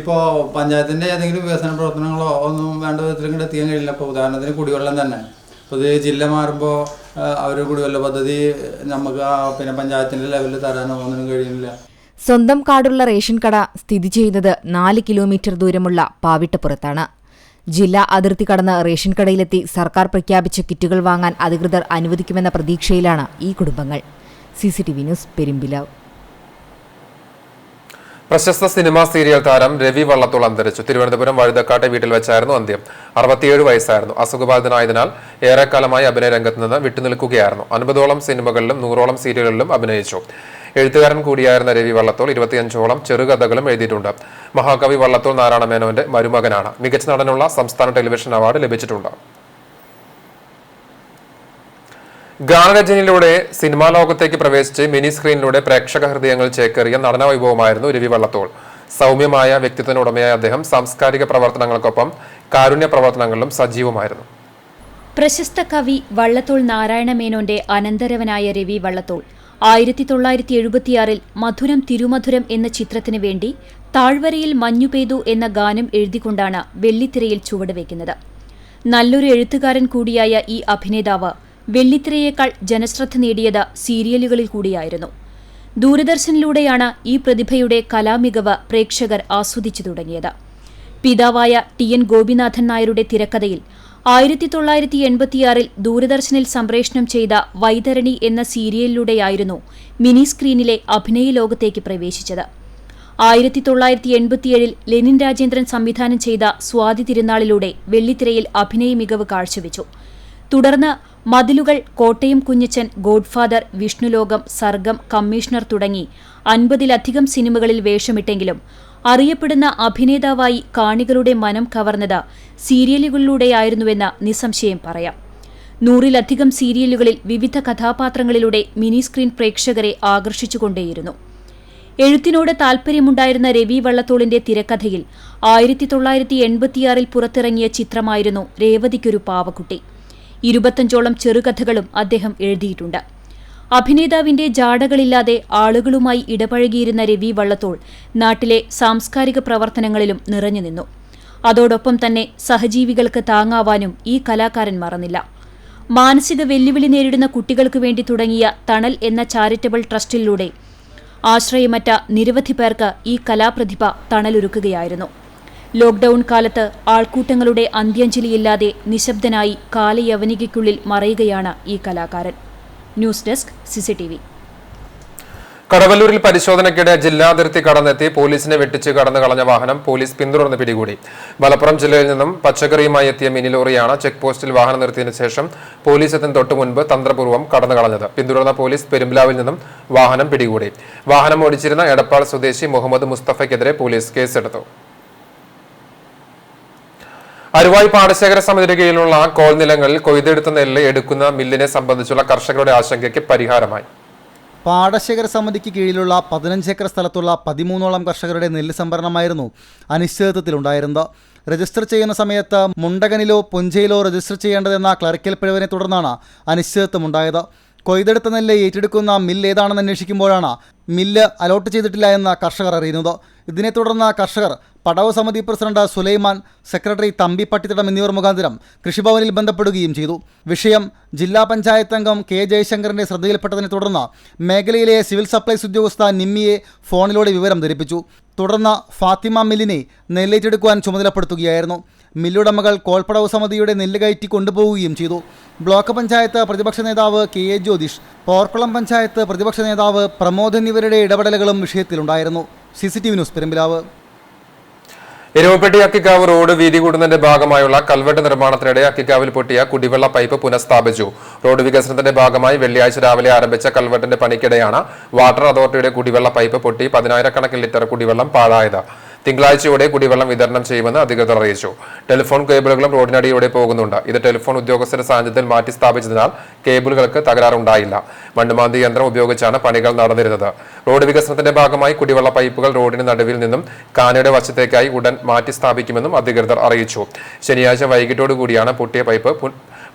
ഇപ്പോൾ പഞ്ചായത്തിൻ്റെ ഏതെങ്കിലും വികസന പ്രവർത്തനങ്ങളോ ഒന്നും വേണ്ട വിധത്തിൽ ഇങ്ങോട്ട് എത്തിക്കാൻ കഴിയില്ല. ഇപ്പോൾ ഉദാഹരണത്തിന് കുടിവെള്ളം തന്നെ, ഇപ്പോൾ ഇത് ജില്ല മാറുമ്പോൾ അവർ കുടിവെള്ള പദ്ധതി നമുക്ക് പിന്നെ പഞ്ചായത്തിൻ്റെ ലെവലിൽ തരാനോ ഒന്നിനും കഴിയുന്നില്ല. സ്വന്തം കാർഡുള്ള റേഷൻ കട സ്ഥിതി ചെയ്യുന്നത് 4 കിലോമീറ്റർ ദൂരമുള്ള പാവിട്ടപ്പുറത്താണ്. ജില്ലാ അതിർത്തി കടന്ന് റേഷൻ കടയിലെത്തി സർക്കാർ പ്രഖ്യാപിച്ച കിറ്റുകൾ വാങ്ങാൻ അധികൃതർ അനുവദിക്കുമെന്ന പ്രതീക്ഷയിലാണ് ഈ കുടുംബങ്ങൾ. CCTV news, Perumpilavu. പ്രശസ്ത സിനിമാ സീരിയൽ താരം രവി വള്ളത്തോൾ അന്തരിച്ചു. തിരുവനന്തപുരം വഴുതക്കാട്ടെ വീട്ടിൽ വെച്ചായിരുന്നു അന്ത്യം. 67 വയസ്സായിരുന്നു. അസുഖബാധിതനായതിനാൽ ഏറെക്കാലമായി അഭിനയ രംഗത്ത് നിന്ന് വിട്ടുനിൽക്കുകയായിരുന്നു. 50ഓളം സിനിമകളിലും 100ഓളം സീരിയലുകളിലും അഭിനയിച്ചു. എഴുത്തുകാരൻ കൂടിയായിരുന്ന രവി വള്ളത്തോൾ 25ഓളം ചെറുകഥകളും എഴുതിയിട്ടുണ്ട്. മഹാകവി വള്ളത്തോൾ നാരായണ മേനോന്റെ മരുമകനാണ്. മികച്ച നടനുള്ള സംസ്ഥാന ടെലിവിഷൻ അവാർഡ് ലഭിച്ചിട്ടുണ്ട്. ഗാനരചനയിലൂടെ സിനിമാ ലോകത്തേക്ക് പ്രവേശിച്ച് മിനി സ്ക്രീനിലൂടെ പ്രേക്ഷക ഹൃദയങ്ങൾ ചേക്കേറിയ നടന വൈഭവമായിരുന്നു രവി വള്ളത്തോൾ. സൗമ്യമായ വ്യക്തിത്വത്തിനുടമയായ അദ്ദേഹം സാംസ്കാരിക പ്രവർത്തനങ്ങൾക്കൊപ്പം കാരുണ്യ പ്രവർത്തനങ്ങളിലും സജീവമായിരുന്നു. പ്രശസ്ത കവി വള്ളത്തോൾ നാരായണ മേനോന്റെ അനന്തരവനായ രവി വള്ളത്തോൾ 1976 മധുരം തിരുമധുരം എന്ന ചിത്രത്തിനു വേണ്ടി താഴ്വരയിൽ മഞ്ഞു പെയ്തു എന്ന ഗാനം എഴുതിക്കൊണ്ടാണ് വെള്ളിത്തിരയിൽ ചുവടുവെക്കുന്നത്. നല്ലൊരു എഴുത്തുകാരൻ കൂടിയായ ഈ അഭിനേതാവ് വെള്ളിത്തിരയേക്കാൾ ജനശ്രദ്ധ നേടിയത് സീരിയലുകളിൽ കൂടിയായിരുന്നു. ദൂരദർശനിലൂടെയാണ് ഈ പ്രതിഭയുടെ കലാമികവ് പ്രേക്ഷകർ ആസ്വദിച്ചു തുടങ്ങിയത്. പിതാവായ TN ഗോപിനാഥൻ നായരുടെ തിരക്കഥയിൽ 1986 ദൂരദർശനിൽ സംപ്രേഷണം ചെയ്ത വൈതരണി എന്ന സീരിയലിലൂടെയായിരുന്നു മിനി സ്ക്രീനിലെ അഭിനയ ലോകത്തേക്ക് പ്രവേശിച്ചത്. 1987 ലെനിൻ രാജേന്ദ്രൻ സംവിധാനം ചെയ്ത സ്വാതി തിരുനാളിലൂടെ വെള്ളിത്തിരയിൽ അഭിനയ മികവ് കാഴ്ചവെച്ചു. തുടർന്ന് മതിലുകൾ, കോട്ടയം കുഞ്ഞച്ചൻ, ഗോഡ്ഫാദർ, വിഷ്ണുലോകം, സർഗം, കമ്മീഷണർ തുടങ്ങി 50-ലധികം സിനിമകളിൽ വേഷമിട്ടെങ്കിലും അറിയപ്പെടുന്ന അഭിനേതാവായി കാണികളുടെ മനം കവർന്നത് സീരിയലുകളിലൂടെയായിരുന്നുവെന്ന് നിസ്സംശയം പറയാം. 100-ലധികം സീരിയലുകളിൽ വിവിധ കഥാപാത്രങ്ങളിലൂടെ മിനി സ്ക്രീൻ പ്രേക്ഷകരെ ആകർഷിച്ചുകൊണ്ടേയിരുന്നു. എഴുത്തിനോട് താൽപര്യമുണ്ടായിരുന്ന രവി വള്ളത്തോളിന്റെ തിരക്കഥയിൽ 1986 പുറത്തിറങ്ങിയ ചിത്രമായിരുന്നു രേവതിക്കൊരു പാവക്കുട്ടി. 25ഓളം ചെറുകഥകളും അദ്ദേഹം എഴുതിയിട്ടുണ്ട്. അഭിനേതാവിന്റെ ജാടകളില്ലാതെ ആളുകളുമായി ഇടപഴകിയിരുന്ന രവി വള്ളത്തോൾ നാട്ടിലെ സാംസ്കാരിക പ്രവർത്തനങ്ങളിലും നിറഞ്ഞുനിന്നു. അതോടൊപ്പം തന്നെ സഹജീവികൾക്ക് താങ്ങാവാനും ഈ കലാകാരൻ മറന്നില്ല. മാനസിക വെല്ലുവിളി നേരിടുന്ന കുട്ടികൾക്കു വേണ്ടി തുടങ്ങിയ തണൽ എന്ന ചാരിറ്റബിൾ ട്രസ്റ്റിലൂടെ ആശ്രയമറ്റ നിരവധി പേർക്ക് ഈ കലാപ്രതിഭ തണലൊരുക്കുകയായിരുന്നു. ലോക്ഡൌൺ കാലത്ത് ആൾക്കൂട്ടങ്ങളുടെ അന്ത്യാഞ്ജലിയില്ലാതെ നിശബ്ദനായി കാലയവനികയ്ക്കുള്ളിൽ മറയുകയാണ് ഈ കലാകാരൻ. News desk CCTV. കടവല്ലൂരിൽ പരിശോധനയ്ക്കിടെ ജില്ലാതിർത്തി കടന്നെത്തി പോലീസിനെ വെട്ടിച്ച് കടന്നു കളഞ്ഞ വാഹനം പോലീസ് പിന്തുടർന്ന് പിടികൂടി. മലപ്പുറം ജില്ലയിൽ നിന്നും പച്ചക്കറിയുമായി എത്തിയ മിനി ലോറിയാണ് ചെക്ക് പോസ്റ്റിൽ വാഹനം നിർത്തിയതിനു ശേഷം പോലീസ് എത്തുന്ന തൊട്ടുമുൻപ് തന്ത്രപൂർവ്വം കടന്നു കളഞ്ഞത്. പിന്തുടർന്ന പോലീസ് പെരുമ്പിലാവിൽ നിന്നും വാഹനം പിടികൂടി. വാഹനം ഓടിച്ചിരുന്ന എടപ്പാൾ സ്വദേശി മുഹമ്മദ് മുസ്തഫയ്ക്കെതിരെ പോലീസ് കേസെടുത്തു. അരുവായി പാടശേഖര സമിതിയുടെ കീഴിലുള്ള കോൾ നിലങ്ങളിൽ കൊയ്തെടുത്ത നെല്ല് എടുക്കുന്ന മില്ലിനെ സംബന്ധിച്ചുള്ള കർഷകരുടെ ആശങ്കയ്ക്ക് പരിഹാരമായി. പാടശേഖര സമിതിക്ക് കീഴിലുള്ള 15 ഏക്കർ സ്ഥലത്തുള്ള 13ഓളം കർഷകരുടെ നെല്ല് സംഭരണമായിരുന്നു അനിശ്ചിതത്വത്തിലുണ്ടായിരുന്നത്. രജിസ്റ്റർ ചെയ്യുന്ന സമയത്ത് മുണ്ടകനിലോ പുഞ്ചയിലോ രജിസ്റ്റർ ചെയ്യേണ്ടതെന്ന ക്ലറിക്കൽ പിഴവിനെ തുടർന്നാണ് അനിശ്ചിതത്വമുണ്ടായത്. കൊയ്തെടുത്ത നെല്ല് ഏറ്റെടുക്കുന്ന മില്ല് ഏതാണെന്ന് അന്വേഷിക്കുമ്പോഴാണ് മില്ല് അലോട്ട് ചെയ്തിട്ടില്ല എന്ന് കർഷകർ അറിയുന്നത്. ഇതിനെ തുടർന്ന് കർഷകർ പടവ് സമിതി പ്രസിഡന്റ് സുലൈമാൻ, സെക്രട്ടറി തമ്പി പട്ടിത്തടം എന്നിവർ മുഖാന്തരം കൃഷിഭവനിൽ ബന്ധപ്പെടുകയും ചെയ്തു. വിഷയം ജില്ലാ പഞ്ചായത്ത് അംഗം K. ജയശങ്കറിന്റെ ശ്രദ്ധയിൽപ്പെട്ടതിനെ തുടർന്ന് മേഖലയിലെ സിവിൽ സപ്ലൈസ് ഉദ്യോഗസ്ഥ നിമ്മിയെ ഫോണിലൂടെ വിവരം ധരിപ്പിച്ചു. തുടർന്ന് ഫാത്തിമ മില്ലിനെ നെല്ലേറ്റെടുക്കുവാൻ ചുമതലപ്പെടുത്തുകയായിരുന്നു. മില്ലുടമകൾ കോൾപ്പടവ് സമിതിയുടെ നെല്ല് കയറ്റി കൊണ്ടുപോവുകയും ചെയ്തു. ബ്ലോക്ക് പഞ്ചായത്ത് പ്രതിപക്ഷ നേതാവ് K. A. ജ്യോതിഷ്, പോർക്കുളം പഞ്ചായത്ത് പ്രതിപക്ഷ നേതാവ് പ്രമോദ് എന്നിവരുടെ ഇടപെടലുകളും വിഷയത്തിലുണ്ടായിരുന്നു. CCTV news Perumpilavu. Erumapetty Akkikkavu road വീതി കൂടുന്നതിന്റെ ഭാഗമായുള്ള കൽവെട്ട് നിർമ്മാണത്തിനിടെ അക്കിക്കാവിൽ പൊട്ടിയ കുടിവെള്ള പൈപ്പ് പുനഃസ്ഥാപിച്ചു. റോഡ് വികസനത്തിന്റെ ഭാഗമായി വെള്ളിയാഴ്ച രാവിലെ ആരംഭിച്ച കൽവെട്ടിന്റെ പണിക്കിടെയാണ് വാട്ടർ അതോറിറ്റിയുടെ കുടിവെള്ള പൈപ്പ് പൊട്ടി 10,000-കണക്കിന് ലിറ്റർ കുടിവെള്ളം പാഴായത്. തിങ്കളാഴ്ചയോടെ കുടിവെള്ളം വിതരണം ചെയ്യുമെന്ന് അധികൃതർ അറിയിച്ചു. ടെലിഫോൺ കേബിളുകളും റോഡിനടിയോടെ പോകുന്നുണ്ട്. ഇത് ടെലിഫോൺ ഉദ്യോഗസ്ഥരുടെ സാന്നിധ്യത്തിൽ മാറ്റി സ്ഥാപിച്ചതിനാൽ കേബിളുകൾക്ക് തകരാറുണ്ടായില്ല. മണ്ണുമാന്തി യന്ത്രം ഉപയോഗിച്ചാണ് പണികൾ നടന്നിരുന്നത്. റോഡ് വികസനത്തിന്റെ ഭാഗമായി കുടിവെള്ള പൈപ്പുകൾ റോഡിന് നടുവിൽ നിന്നും കാനയുടെ വശത്തേക്കായി ഉടൻ മാറ്റി സ്ഥാപിക്കുമെന്നും അധികൃതർ അറിയിച്ചു. ശനിയാഴ്ച വൈകിട്ടോടുകൂടിയാണ് പൊട്ടിയ പൈപ്പ്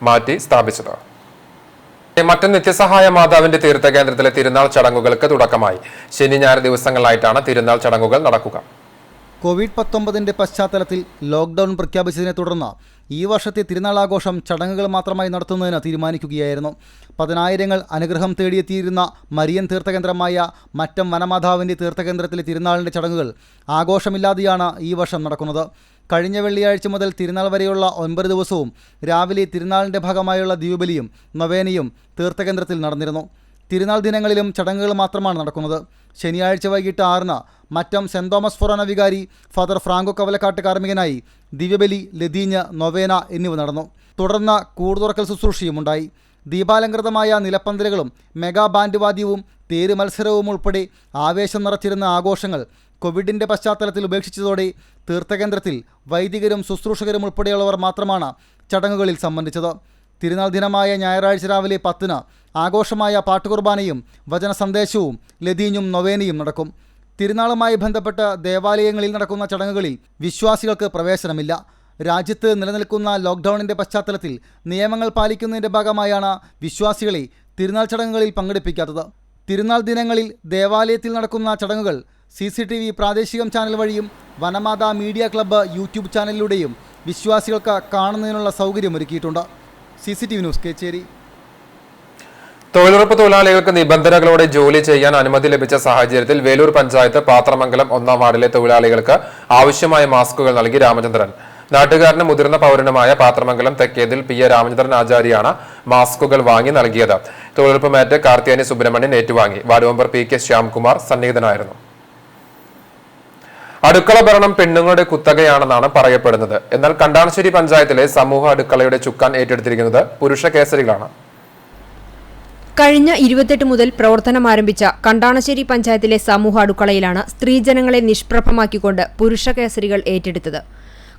മാറ്റി സ്ഥാപിച്ചത്. മറ്റൊരു നിത്യസഹായ മാതാവിന്റെ തീർത്ഥ കേന്ദ്രത്തിലെ തിരുനാൾ ചടങ്ങുകൾക്ക് തുടക്കമായി. ശനി ഞായർ ദിവസങ്ങളിലായിട്ടാണ് തിരുനാൾ ചടങ്ങുകൾ നടക്കുക. COVID-19 പശ്ചാത്തലത്തിൽ ലോക്ക്ഡൌൺ പ്രഖ്യാപിച്ചതിനെ തുടർന്ന് ഈ വർഷത്തെ തിരുനാളാഘോഷം ചടങ്ങുകൾ മാത്രമായി നടത്തുന്നതിന് തീരുമാനിക്കുകയായിരുന്നു. 10,000 അനുഗ്രഹം തേടിയെത്തിയിരുന്ന മരിയൻ തീർത്ഥകേന്ദ്രമായ മറ്റം വനമാതാവിൻ്റെ തീർത്ഥകേന്ദ്രത്തിലെ തിരുനാളിൻ്റെ ചടങ്ങുകൾ ആഘോഷമില്ലാതെയാണ് ഈ വർഷം നടക്കുന്നത്. കഴിഞ്ഞ വെള്ളിയാഴ്ച മുതൽ തിരുനാൾ വരെയുള്ള 9 ദിവസവും രാവിലെ തിരുനാളിൻ്റെ ഭാഗമായുള്ള ദിവ്യബലിയും നൊവേനയും തീർത്ഥകേന്ദ്രത്തിൽ നടന്നിരുന്നു. തിരുനാൾ ദിനങ്ങളിലും ചടങ്ങുകൾ മാത്രമാണ് നടക്കുന്നത്. ശനിയാഴ്ച വൈകിട്ട് 6-ന് മറ്റം സെന്റ് തോമസ് ഫൊറോന വികാരി ഫാദർ ഫ്രാങ്കോ കവലക്കാട്ട് കാർമ്മികനായി ദിവ്യബലി, ലതീഞ്ഞ്, നൊവേന എന്നിവ നടന്നു. തുടർന്ന് കൂടുതുറക്കൽ ശുശ്രൂഷയുമുണ്ടായി. ദീപാലങ്കൃതമായ നിലപ്പന്തലുകളും മെഗാ ബാൻഡ് വാദ്യവും തേര് മത്സരവും ഉൾപ്പെടെ ആവേശം നിറച്ചിരുന്ന ആഘോഷങ്ങൾ കോവിഡിൻ്റെ പശ്ചാത്തലത്തിൽ ഉപേക്ഷിച്ചതോടെ തീർത്ഥകേന്ദ്രത്തിൽ വൈദികരും ശുശ്രൂഷകരും ഉൾപ്പെടെയുള്ളവർ മാത്രമാണ് ചടങ്ങുകളിൽ സംബന്ധിച്ചത്. തിരുനാൾ ദിനമായ ഞായറാഴ്ച രാവിലെ 10-ന് ആഘോഷമായ പാട്ടുകുർബാനയും വചന സന്ദേശവും ലതീഞ്ഞും നൊവേനയും നടക്കും. തിരുനാളുമായി ബന്ധപ്പെട്ട് ദേവാലയങ്ങളിൽ നടക്കുന്ന ചടങ്ങുകളിൽ വിശ്വാസികൾക്ക് പ്രവേശനമില്ല. രാജ്യത്ത് നിലനിൽക്കുന്ന ലോക്ക്ഡൌണിൻ്റെ പശ്ചാത്തലത്തിൽ നിയമങ്ങൾ പാലിക്കുന്നതിൻ്റെ ഭാഗമായാണ് വിശ്വാസികളെ തിരുനാൾ ചടങ്ങുകളിൽ പങ്കെടുപ്പിക്കാത്തത്. തിരുനാൾ ദിനങ്ങളിൽ ദേവാലയത്തിൽ നടക്കുന്ന ചടങ്ങുകൾ CCTV പ്രാദേശികം ചാനൽ വഴിയും വനമാതാ മീഡിയ ക്ലബ്ബ് യൂട്യൂബ് ചാനലിലൂടെയും വിശ്വാസികൾക്ക് കാണുന്നതിനുള്ള സൗകര്യമൊരുക്കിയിട്ടുണ്ട്. CCTV news Kecheri. തൊഴിലുറപ്പ് തൊഴിലാളികൾക്ക് നിബന്ധനകളോടെ ജോലി ചെയ്യാൻ അനുമതി ലഭിച്ച സാഹചര്യത്തിൽ വേലൂർ പഞ്ചായത്ത് പാത്രമംഗലം 1-ാം വാർഡിലെ തൊഴിലാളികൾക്ക് ആവശ്യമായ മാസ്കുകൾ നൽകി രാമചന്ദ്രൻ. നാട്ടുകാരനും മുതിർന്ന പൗരനുമായ പാത്രമംഗലം തെക്കേതിൽ P. A. രാമചന്ദ്രൻ ആചാര്യാണ് മാസ്കുകൾ വാങ്ങി നൽകിയത്. തൊഴിലുറപ്പ് മേറ്റ് കാർത്തിയാനി സുബ്രഹ്മണ്യൻ ഏറ്റുവാങ്ങി. Ward member P. K. Shyamkumar സന്നിഹിതനായിരുന്നു. അടുക്കള ഭരണം പെണ്ണുങ്ങളുടെ കുത്തകയാണെന്നാണ് പറയപ്പെടുന്നത്. എന്നാൽ കണ്ടാണശ്ശേരി പഞ്ചായത്തിലെ സമൂഹ അടുക്കളയുടെ ചുക്കാൻ ഏറ്റെടുത്തിരിക്കുന്നത് പുരുഷ കേസരികളാണ്. കഴിഞ്ഞ 28 മുതൽ പ്രവർത്തനം ആരംഭിച്ച കണ്ടാണശ്ശേരി പഞ്ചായത്തിലെ സമൂഹ അടുക്കളയിലാണ് സ്ത്രീജനങ്ങളെ നിഷ്പ്രഭമാക്കിക്കൊണ്ട് പുരുഷ കേസരികൾ ഏറ്റെടുത്തത്.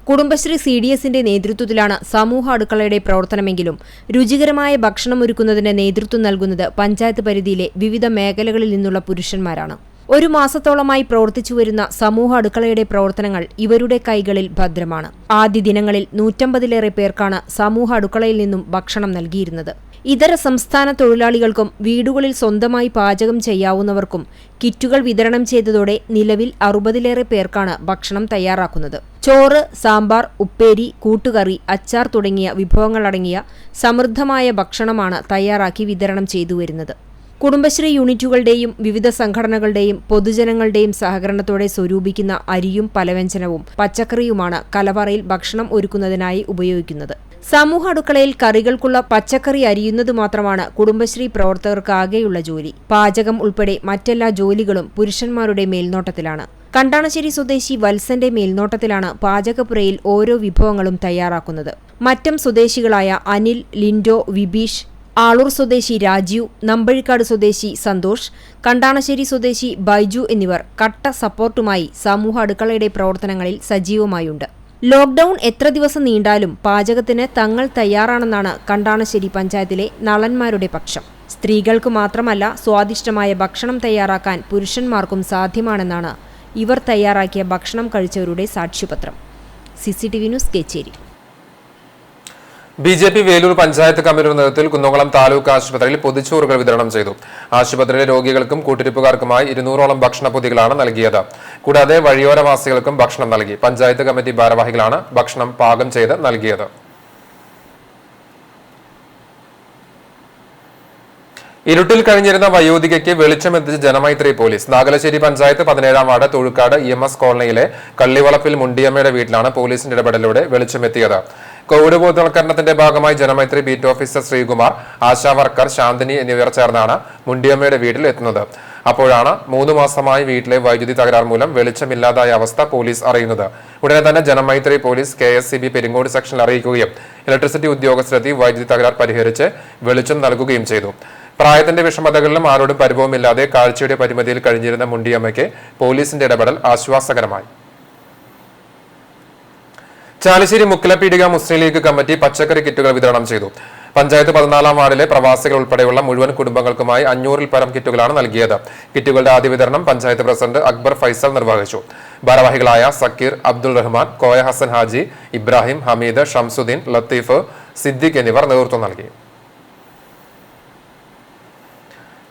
കുടുംബശ്രീ CDSന്റെ നേതൃത്വത്തിലാണ് സമൂഹ അടുക്കളയുടെ പ്രവർത്തനമെങ്കിലും രുചികരമായ ഭക്ഷണം ഒരുക്കുന്നതിന് നേതൃത്വം നൽകുന്നത് പഞ്ചായത്ത് പരിധിയിലെ വിവിധ മേഖലകളിൽ നിന്നുള്ള പുരുഷന്മാരാണ്. ഒരു മാസത്തോളമായി പ്രവർത്തിച്ചു വരുന്ന സമൂഹ അടുക്കളയുടെ പ്രവർത്തനങ്ങൾ ഇവരുടെ കൈകളിൽ ഭദ്രമാണ്. ആദ്യ ദിനങ്ങളിൽ 150-ലേറെ പേർക്കാണ് സമൂഹ അടുക്കളയിൽ നിന്നും ഭക്ഷണം നൽകിയിരുന്നത്. ഇതര സംസ്ഥാന തൊഴിലാളികൾക്കും വീടുകളിൽ സ്വന്തമായി പാചകം ചെയ്യാവുന്നവർക്കും കിറ്റുകൾ വിതരണം ചെയ്തതോടെ നിലവിൽ 60-ലേറെ പേർക്കാണ് ഭക്ഷണം തയ്യാറാക്കുന്നത്. ചോറ്, സാമ്പാർ, ഉപ്പേരി, കൂട്ടുകറി, അച്ചാർ തുടങ്ങിയ വിഭവങ്ങളടങ്ങിയ സമൃദ്ധമായ ഭക്ഷണമാണ് തയ്യാറാക്കി വിതരണം ചെയ്തു വരുന്നത്. കുടുംബശ്രീ യൂണിറ്റുകളുടെയും വിവിധ സംഘടനകളുടെയും പൊതുജനങ്ങളുടെയും സഹകരണത്തോടെ സ്വരൂപിക്കുന്ന അരിയും പലവ്യഞ്ജനവും പച്ചക്കറിയുമാണ് കലവറയിൽ ഭക്ഷണം ഒരുക്കുന്നതിനായി ഉപയോഗിക്കുന്നത്. സമൂഹ അടുക്കളയിൽ കറികൾക്കുള്ള പച്ചക്കറി അരിയുന്നത് മാത്രമാണ് കുടുംബശ്രീ പ്രവർത്തകർക്കാകെയുള്ള ജോലി. പാചകം ഉൾപ്പെടെ മറ്റെല്ലാ ജോലികളും പുരുഷന്മാരുടെ മേൽനോട്ടത്തിലാണ്. കണ്ടാണശ്ശേരി സ്വദേശി വത്സന്റെ മേൽനോട്ടത്തിലാണ് പാചകപ്പുരയിൽ ഓരോ വിഭവങ്ങളും തയ്യാറാക്കുന്നത്. മറ്റം സ്വദേശികളായ അനിൽ, ലിൻഡോ, വിബീഷ്, ആളൂർ സ്വദേശി രാജീവ്, നമ്പഴിക്കാട് സ്വദേശി സന്തോഷ്, കണ്ടാണശ്ശേരി സ്വദേശി ബൈജു എന്നിവർ കട്ട സപ്പോർട്ടുമായി സമൂഹ അടുക്കളയുടെ പ്രവർത്തനങ്ങളിൽ സജീവമായുണ്ട്. ലോക്ഡൌൺ എത്ര ദിവസം നീണ്ടാലും പാചകത്തിന് തങ്ങൾ തയ്യാറാണെന്നാണ് കണ്ടാണശ്ശേരി പഞ്ചായത്തിലെ നളന്മാരുടെ പക്ഷം. സ്ത്രീകൾക്ക് മാത്രമല്ല സ്വാദിഷ്ടമായ ഭക്ഷണം തയ്യാറാക്കാൻ പുരുഷന്മാർക്കും സാധ്യമാണെന്നാണ് ഇവർ തയ്യാറാക്കിയ ഭക്ഷണം കഴിച്ചവരുടെ സാക്ഷ്യപത്രം. CCTV news, Kecheri. BJP Velur panchayat committee നേതൃത്വത്തിൽ കുന്നംകുളം താലൂക്ക് ആശുപത്രിയിൽ പൊതിച്ചോറുകൾ വിതരണം ചെയ്തു. ആശുപത്രിയിലെ രോഗികൾക്കും കൂട്ടിരിപ്പുകാർക്കുമായി 200ഓളം ഭക്ഷണപ്പൊതികളാണ് നൽകിയത്. കൂടാതെ വഴിയോരവാസികൾക്കും ഭക്ഷണം നൽകി. പഞ്ചായത്ത് കമ്മിറ്റി ഭാരവാഹികളാണ് ഭക്ഷണം പാകം ചെയ്ത് നൽകിയത്. ഇരുട്ടിൽ കഴിഞ്ഞിരുന്ന വയോധികയ്ക്ക് വെളിച്ചമെത്തിച്ച് ജനമൈത്രി പോലീസ്. നാഗലശ്ശേരി പഞ്ചായത്ത് 17-ാം വാർഡ് തൊഴുക്കാട് EMS കോളനിയിലെ കള്ളിവളപ്പിൽ മുണ്ടിയമ്മയുടെ വീട്ടിലാണ് പോലീസിന്റെ ഇടപെടലിലൂടെ വെളിച്ചമെത്തിയത്. കോവിഡ് ബോധവൽക്കരണത്തിന്റെ ഭാഗമായി Janamaithri beat officer Sreekumar, Asha worker Shanthini എന്നിവർ ചേർന്നാണ് മുണ്ടിയമ്മയുടെ വീട്ടിൽ എത്തുന്നത്. അപ്പോഴാണ് 3 മാസമായി വീട്ടിലെ വൈദ്യുതി തകരാർ മൂലം വെളിച്ചമില്ലാതായ അവസ്ഥ പോലീസ് അറിയുന്നത്. ഉടനെ തന്നെ ജനമൈത്രി പോലീസ് KSCB പെരിങ്ങോട് സെക്ഷനിൽ അറിയിക്കുകയും ഇലക്ട്രിസിറ്റി ഉദ്യോഗസ്ഥരെത്തി വൈദ്യുതി തകരാർ പരിഹരിച്ച് വെളിച്ചം നൽകുകയും ചെയ്തു. പ്രായത്തിന്റെ വിഷമതകളിലും ആരോടും പരിഭവമില്ലാതെ കാഴ്ചയുടെ പരിമിതിയിൽ കഴിഞ്ഞിരുന്ന മുണ്ടിയമ്മയ്ക്ക് പോലീസിന്റെ ഇടപെടൽ ആശ്വാസകരമായി. ചാലിശ്ശേരി മുക്കിലപീടിക മുസ്ലിം ലീഗ് കമ്മിറ്റി പച്ചക്കറി കിറ്റുകൾ വിതരണം ചെയ്തു. പഞ്ചായത്ത് 14-ാം വാർഡിലെ പ്രവാസികൾ ഉൾപ്പെടെയുള്ള മുഴുവൻ കുടുംബങ്ങൾക്കുമായി 500-ൽ പരം കിറ്റുകളാണ് നൽകിയത്. കിറ്റുകളുടെ ആദ്യ വിതരണം പഞ്ചായത്ത് പ്രസിഡന്റ് അക്ബർ ഫൈസൽ നിർവഹിച്ചു. ഭാരവാഹികളായ സക്കീർ, അബ്ദുൾ റഹ്മാൻ, കോയ ഹസൻ ഹാജി, ഇബ്രാഹിം, ഹമീദ്, ഷംസുദ്ദീൻ, ലത്തീഫ്, സിദ്ദിഖ് എന്നിവർ നേതൃത്വം നൽകി.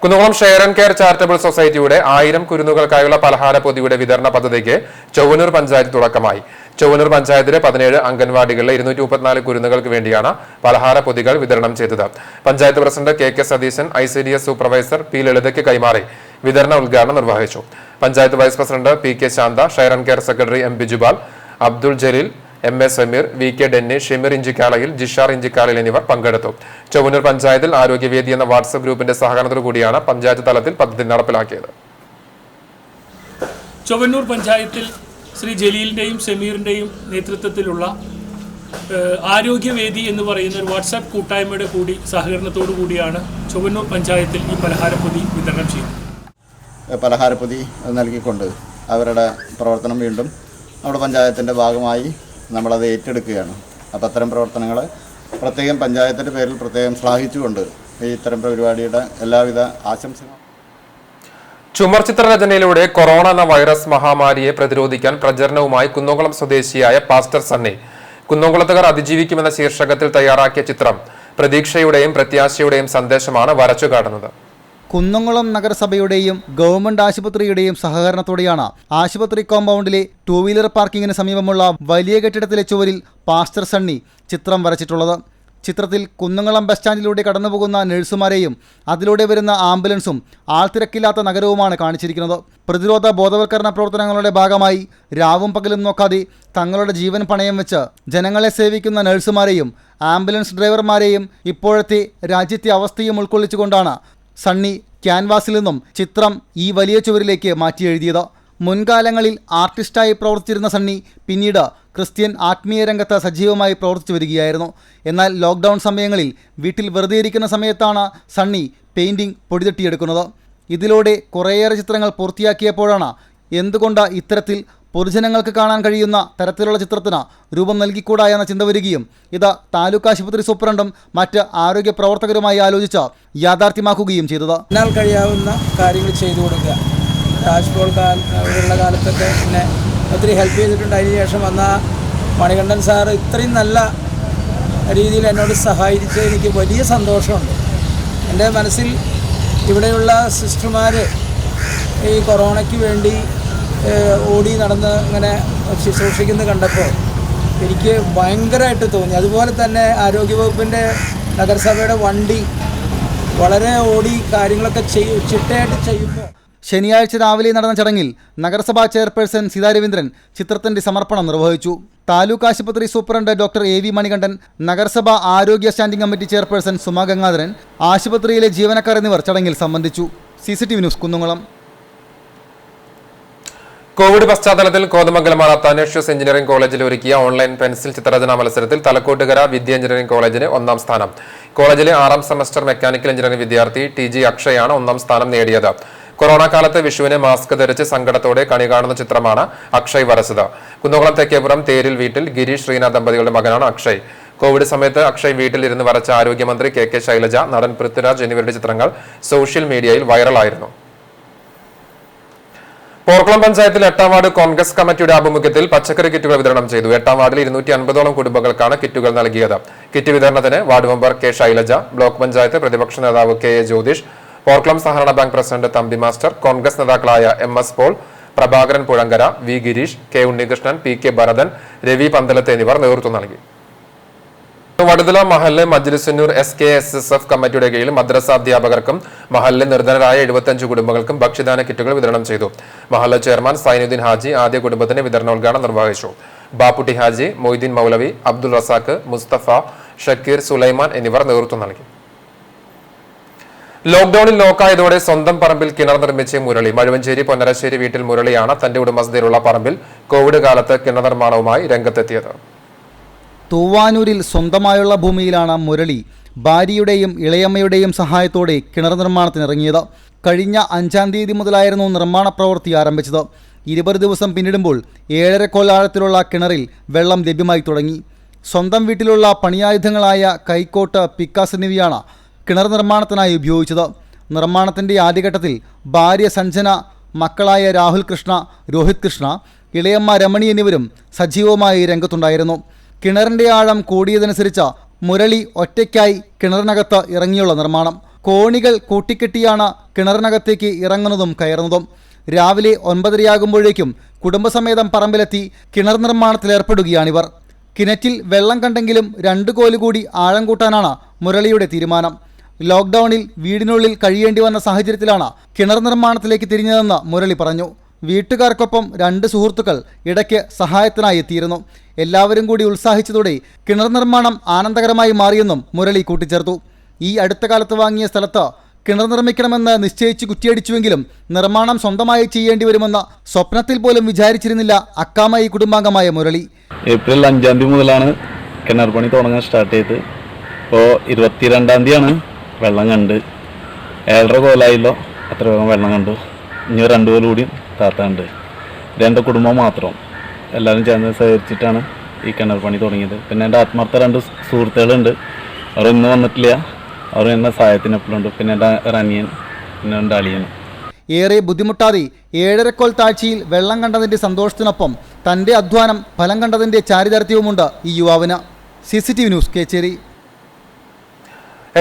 Kunnamkulam share and care charitable സൊസൈറ്റിയുടെ 1000 കുരുന്നുകൾക്കായുള്ള പലഹാര പൊതിയുടെ വിതരണ പദ്ധതിക്ക് ചൊവ്വന്നൂർ പഞ്ചായത്ത് തുടക്കമായി. ചൊവ്വന്നൂർ പഞ്ചായത്തിലെ 17 അംഗൻവാടികളിലെ 234 കുരുന്നുകൾക്ക് വേണ്ടിയാണ് പലഹാര പൊതികൾ വിതരണം ചെയ്തത്. Panchayat president KK Satheesan ICDS supervisor P ലളിതയ്ക്ക് കൈമാറി വിതരണ ഉദ്ഘാടനം നിർവഹിച്ചു. Panchayat vice president PK Shantha, share and care secretary M Bijupal, Abdul Jaleel, MA Sameer, VK Denny, Shimir Inchikkalayil, Jishar Inchikkalayil എന്നിവർ പങ്കെടുത്തു. ചൊവ്വന്നൂർ പഞ്ചായത്തിൽ ആരോഗ്യവേദി എന്ന വാട്സ്ആപ്പ് ഗ്രൂപ്പിന്റെ സഹകരണത്തോടു കൂടിയാണ് പഞ്ചായത്ത് തലത്തിൽ പദ്ധതി നടപ്പിലാക്കിയത്. ചൊവ്വന്നൂർ പഞ്ചായത്തിൽ ശ്രീ ജലീലിന്റെയും സമീറിന്റെയും നേതൃത്വത്തിലുള്ള ആരോഗ്യവേദി എന്ന് പറയുന്ന ഒരു വാട്സ്ആപ്പ് കൂട്ടായ്മയുടെ കൂടി സഹകരണത്തോടു കൂടിയാണ് ചൊവ്വന്നൂർ പഞ്ചായത്തിൽ ഈ പലഹാരപ്പൊതി വിതരണം ചെയ്യുന്നത്. പലഹാരപ്പൊതി നൽകിക്കൊണ്ട് അവരുടെ പ്രവർത്തനം വീണ്ടും നമ്മുടെ പഞ്ചായത്തിൻ്റെ ഭാഗമായി നമ്മളത് ഏറ്റെടുക്കുകയാണ്. അപ്പോൾ അത്തരം പ്രവർത്തനങ്ങൾ പ്രത്യേകം പഞ്ചായത്തിൻ്റെ പേരിൽ പ്രത്യേകം ശ്ലാഘിച്ചുകൊണ്ട് ഇത്തരം പരിപാടിയുടെ എല്ലാവിധ ആശംസകളും. ചുമർ ചിത്രരചനയിലൂടെ കൊറോണ എന്ന വൈറസ് മഹാമാരിയെ പ്രതിരോധിക്കാൻ പ്രചരണവുമായി കുന്നംകുളം സ്വദേശിയായ പാസ്റ്റർ സണ്ണി. കുന്നംകുളത്തുകാർ അതിജീവിക്കുമെന്ന ശീർഷകത്തിൽ തയ്യാറാക്കിയ ചിത്രം പ്രതീക്ഷയുടെയും പ്രത്യാശയുടെയും സന്ദേശമാണ് വരച്ചുകാട്ടുന്നത്. കുന്നംകുളം നഗരസഭയുടെയും ഗവൺമെന്റ് ആശുപത്രിയുടെയും സഹകരണത്തോടെയാണ് ആശുപത്രി കോമ്പൗണ്ടിലെ 2 വീലർ പാർക്കിങ്ങിന് സമീപമുള്ള വലിയ കെട്ടിടത്തിലെ ചുവരിൽ പാസ്റ്റർ സണ്ണി ചിത്രം വരച്ചിട്ടുള്ളത്. ചിത്രത്തിൽ കുന്നംകുളം ബസ് സ്റ്റാൻഡിലൂടെ കടന്നുപോകുന്ന നഴ്സുമാരെയും അതിലൂടെ വരുന്ന ആംബുലൻസും ആൾത്തിരക്കില്ലാത്ത നഗരവുമാണ് കാണിച്ചിരിക്കുന്നത്. പ്രതിരോധ ബോധവൽക്കരണ പ്രവർത്തനങ്ങളുടെ ഭാഗമായി രാവും പകലും നോക്കാതെ തങ്ങളുടെ ജീവൻ പണയം വെച്ച് ജനങ്ങളെ സേവിക്കുന്ന നഴ്സുമാരെയും ആംബുലൻസ് ഡ്രൈവർമാരെയും ഇപ്പോഴത്തെ രാജ്യത്തെ അവസ്ഥയും ഉൾക്കൊള്ളിച്ചുകൊണ്ടാണ് സണ്ണി ക്യാൻവാസിൽ നിന്നും ചിത്രം ഈ വലിയ ചുവരിലേക്ക് മാറ്റി എഴുതിയത്. മുൻകാലങ്ങളിൽ ആർട്ടിസ്റ്റായി പ്രവർത്തിച്ചിരുന്ന സണ്ണി പിന്നീട് ക്രിസ്ത്യൻ ആത്മീയ രംഗത്ത് സജീവമായി പ്രവർത്തിച്ചു വരികയായിരുന്നു. എന്നാൽ ലോക്ക്ഡൗൺ സമയങ്ങളിൽ വീട്ടിൽ വെറുതെ ഇരിക്കുന്ന സമയത്താണ് സണ്ണി പെയിൻറ്റിംഗ് പൊടിതട്ടിയെടുക്കുന്നത്. ഇതിലൂടെ കുറേയേറെ ചിത്രങ്ങൾ പൂർത്തിയാക്കിയപ്പോഴാണ് എന്തുകൊണ്ട് ഇത്തരത്തിൽ പൊതുജനങ്ങൾക്ക് കാണാൻ കഴിയുന്ന തരത്തിലുള്ള ചിത്രത്തിന് രൂപം നൽകിക്കൂടാ എന്ന ചിന്ത വരികയും ഇത് താലൂക്ക് ആശുപത്രി സൂപ്രണ്ടും മറ്റ് ആരോഗ്യ പ്രവർത്തകരുമായി ആലോചിച്ച് യാഥാർത്ഥ്യമാക്കുകയും ചെയ്തത്. എന്നാൽ കഴിയാവുന്ന കാര്യങ്ങൾ ചെയ്തു കൊടുക്കുക. രാജ്പോൾ ഉള്ള കാലത്തൊക്കെ എന്നെ ഒത്തിരി ഹെൽപ്പ് ചെയ്തിട്ടുണ്ട്. അതിനുശേഷം വന്ന മണികണ്ഠൻ സാറ് ഇത്രയും നല്ല രീതിയിൽ എന്നോട് സഹായിച്ച് എനിക്ക് വലിയ സന്തോഷമുണ്ട്. എൻ്റെ മനസ്സിൽ ഇവിടെയുള്ള സിസ്റ്റർമാർ ഈ കൊറോണയ്ക്ക് വേണ്ടി ഓടി നടന്ന് ഇങ്ങനെ ശുശ്രൂഷിക്കുന്നത് കണ്ടപ്പോൾ എനിക്ക് ഭയങ്കരമായിട്ട് തോന്നി. അതുപോലെ തന്നെ ആരോഗ്യവകുപ്പിൻ്റെ നഗരസഭയുടെ വണ്ടി വളരെ ഓടി കാര്യങ്ങളൊക്കെ ചിട്ടയായിട്ട് ചെയ്യുമ്പോൾ ശനിയാഴ്ച രാവിലെ നടന്ന ചടങ്ങിൽ നഗരസഭാ ചെയർപേഴ്സൺ സീതാ രവീന്ദ്രൻ ചിത്രത്തിന്റെ സമർപ്പണം നിർവഹിച്ചു. താലൂക്ക് ആശുപത്രി സൂപ്രണ്ട് ഡോക്ടർ AV മണികണ്ഠൻ, നഗരസഭാ ആരോഗ്യ standing committee chairperson Suma Gangadharan, ആശുപത്രിയിലെ ജീവനക്കാർ എന്നിവർ ചടങ്ങിൽ സംബന്ധിച്ചു. CCTV news Kunnamkulam. കോവിഡ് പശ്ചാത്തലത്തിൽ കോതമംഗലം അത്താനേഷ്യസ് എഞ്ചിനീയറിംഗ് കോളേജിൽ ഒരുക്കിയ ഓൺലൈൻ പെൻസിൽ ചിത്രരചനാ മത്സരത്തിൽ തലക്കോട്ടുകര വിദ്യ എഞ്ചിനീയറിംഗ് കോളേജിന് 1ാം സ്ഥാനം. കോളേജിലെ 6ാം സെമസ്റ്റർ മെക്കാനിക്കൽ എഞ്ചിനീയറിംഗ് വിദ്യാർത്ഥി TG അക്ഷയാണ് 1ാം സ്ഥാനം നേടിയത്. കൊറോണ കാലത്ത് വിഷുവിന് മാസ്ക് ധരിച്ച് സങ്കടത്തോടെ കണി കാണുന്ന ചിത്രമാണ് അക്ഷയ് വരച്ചത്. കുന്നംകുളം തെക്കേപ്പുറം തേരിൽ വീട്ടിൽ ഗിരീഷ് ശ്രീനാഥ് ദമ്പതികളുടെ മകനാണ് അക്ഷയ്. കോവിഡ് സമയത്ത് അക്ഷയ് വീട്ടിലിരുന്ന് വരച്ച ആരോഗ്യമന്ത്രി KK ശൈലജ, നടൻ പൃഥ്വിരാജ് എന്നിവരുടെ ചിത്രങ്ങൾ സോഷ്യൽ മീഡിയയിൽ വൈറലായിരുന്നു. പോർക്കുളം പഞ്ചായത്തിൽ 8ാം വാർഡ് കോൺഗ്രസ് കമ്മിറ്റിയുടെ ആഭിമുഖ്യത്തിൽ പച്ചക്കറി കിറ്റുകൾ വിതരണം ചെയ്തു. 8ാം വാർഡിൽ 250ഓളം കുടുംബങ്ങൾക്കാണ് കിറ്റുകൾ നൽകിയത്. കിറ്റ് വിതരണത്തിന് ward member K Shailaja, block panchayat പ്രതിപക്ഷ നേതാവ് KA ജ്യോതിഷ്, പോർക്കുളം സഹകരണ bank president Thampi master, Congress നേതാക്കളായ MS Paul, Prabhakaran Puzhankara, V Gireesh, K Unnikrishnan, PK Bharathan, Ravi Panthalath എന്നിവർ നേതൃത്വം നൽകി. വടുതല മഹല്ല് മജ്ലിസുന്നൂർ SKSSF കമ്മിറ്റിയുടെ കീഴിൽ മദ്രസ അധ്യാപകർക്കും മഹല്ല് നിർധനരായ 75 കുടുംബങ്ങൾക്കും ഭക്ഷ്യദാന കിറ്റുകൾ വിതരണം ചെയ്തു. മഹല്ല് ചെയർമാൻ സൈനുദ്ദീൻ ഹാജി ആദ്യ കുടുംബത്തിന് വിതരണോദ്ഘാടനം നിർവഹിച്ചു. ബാപ്പുട്ടി ഹാജി, മൊയ്തീൻ മൗലവി, അബ്ദുൾ റസാഖ്, മുസ്തഫ, ഷക്കീർ, സുലൈമാൻ എന്നിവർ നേതൃത്വം നൽകി. ലോക്ഡൌണിൽ ലോക്കായതോടെ സ്വന്തം പറമ്പിൽ കിണർ നിർമ്മിച്ച് മുരളി. മഴുവഞ്ചേരി പൊന്നരശ്ശേരി വീട്ടിൽ മുരളിയാണ് തന്റെ ഉടമസ്ഥതയിലുള്ള പറമ്പിൽ കോവിഡ് കാലത്ത് കിണർ നിർമ്മാണവുമായി രംഗത്തെത്തിയത്. തൂവാനൂരിൽ സ്വന്തമായുള്ള ഭൂമിയിലാണ് മുരളി ഭാര്യയുടെയും ഇളയമ്മയുടെയും സഹായത്തോടെ കിണർ നിർമ്മാണത്തിനിറങ്ങിയത്. കഴിഞ്ഞ 5-ാം തീയതി മുതലായിരുന്നു നിർമ്മാണ പ്രവൃത്തി ആരംഭിച്ചത്. 20 ദിവസം പിന്നിടുമ്പോൾ 7.5 കോൽ ആഴത്തിലുള്ള കിണറിൽ വെള്ളം ലഭ്യമായി തുടങ്ങി. സ്വന്തം വീട്ടിലുള്ള പണിയായുധങ്ങളായ കൈക്കോട്ട്, പിക്കാസ് എന്നിവയാണ് കിണർ നിർമ്മാണത്തിനായി ഉപയോഗിച്ചത്. നിർമ്മാണത്തിൻ്റെ ആദ്യഘട്ടത്തിൽ ഭാര്യ സഞ്ജന, മക്കളായ രാഹുൽ കൃഷ്ണ, രോഹിത് കൃഷ്ണ, ഇളയമ്മ രമണി എന്നിവരും സജീവമായി രംഗത്തുണ്ടായിരുന്നു. കിണറിൻ്റെ ആഴം കൂടിയതനുസരിച്ച് മുരളി ഒറ്റയ്ക്കായി കിണറിനകത്ത് ഇറങ്ങിയുള്ള നിർമ്മാണം. കോണികൾ കൂട്ടിക്കെട്ടിയാണ് കിണറിനകത്തേക്ക് ഇറങ്ങുന്നതും കയറുന്നതും. രാവിലെ 9:30 കുടുംബസമേതം പറമ്പിലെത്തി കിണർ നിർമ്മാണത്തിലേർപ്പെടുകയാണിവർ. കിണറ്റിൽ വെള്ളം കണ്ടെങ്കിലും 2 കോല് കൂടി ആഴം കൂട്ടാനാണ് മുരളിയുടെ തീരുമാനം. ലോക്ക്ഡൌണിൽ വീടിനുള്ളിൽ കഴിയേണ്ടി വന്ന സാഹചര്യത്തിലാണ് കിണർ നിർമ്മാണത്തിലേക്ക് തിരിഞ്ഞതെന്ന് മുരളി പറഞ്ഞു. വീട്ടുകാർക്കൊപ്പം 2 സുഹൃത്തുക്കൾ ഇടയ്ക്ക് സഹായത്തിനായി എത്തിയിരുന്നു. എല്ലാവരും കൂടി ഉത്സാഹിച്ചതോടെ കിണർ നിർമ്മാണം ആനന്ദകരമായി മാറിയെന്നും മുരളി കൂട്ടിച്ചേർത്തു. ഈ അടുത്ത കാലത്ത് വാങ്ങിയ സ്ഥലത്ത് കിണർ നിർമ്മിക്കണമെന്ന് നിശ്ചയിച്ച് കുറ്റിയടിച്ചുവെങ്കിലും നിർമ്മാണം സ്വന്തമായി ചെയ്യേണ്ടി വരുമെന്ന് സ്വപ്നത്തിൽ പോലും വിചാരിച്ചിരുന്നില്ല അക്കാമായി കുടുംബാംഗമായ മുരളി. ഏപ്രിൽ 5-ാം തീയതി മുതലാണ് കിണർ പണി തുടങ്ങാൻ സ്റ്റാർട്ട് ചെയ്ത്. ഇപ്പോൾ 22-ാം തീയതിയാണ് വെള്ളം കണ്ട്. 7.5 കോലായല്ലോ അത്ര വേഗം വെള്ളം കണ്ടു. ഇനി 2 കോൽ കൂടി താത്താണ്ട്. 2 കുടുംബം മാത്രം എല്ലാവരും ചേർന്ന് സഹകരിച്ചിട്ടാണ് ഈ കിണർ പണി തുടങ്ങിയത്. പിന്നെ എൻ്റെ ആത്മാർത്ഥ 2 സുഹൃത്തുക്കളുണ്ട്. അവർ ഇന്ന് വന്നിട്ടില്ല. അവർ എന്നെ സഹായത്തിനെപ്പോഴുണ്ട്. പിന്നെ എൻ്റെ റനിയൻ, പിന്നെ എൻ്റെ അളിയനും. ഏറെ ബുദ്ധിമുട്ടാതെ 7.5 കോൽ താഴ്ചയിൽ വെള്ളം കണ്ടതിൻ്റെ സന്തോഷത്തിനൊപ്പം തൻ്റെ അധ്വാനം ഫലം കണ്ടതിൻ്റെ ചാരിതാർത്ഥ്യവുമുണ്ട് ഈ യുവാവിന്. CCTV news Kecheri.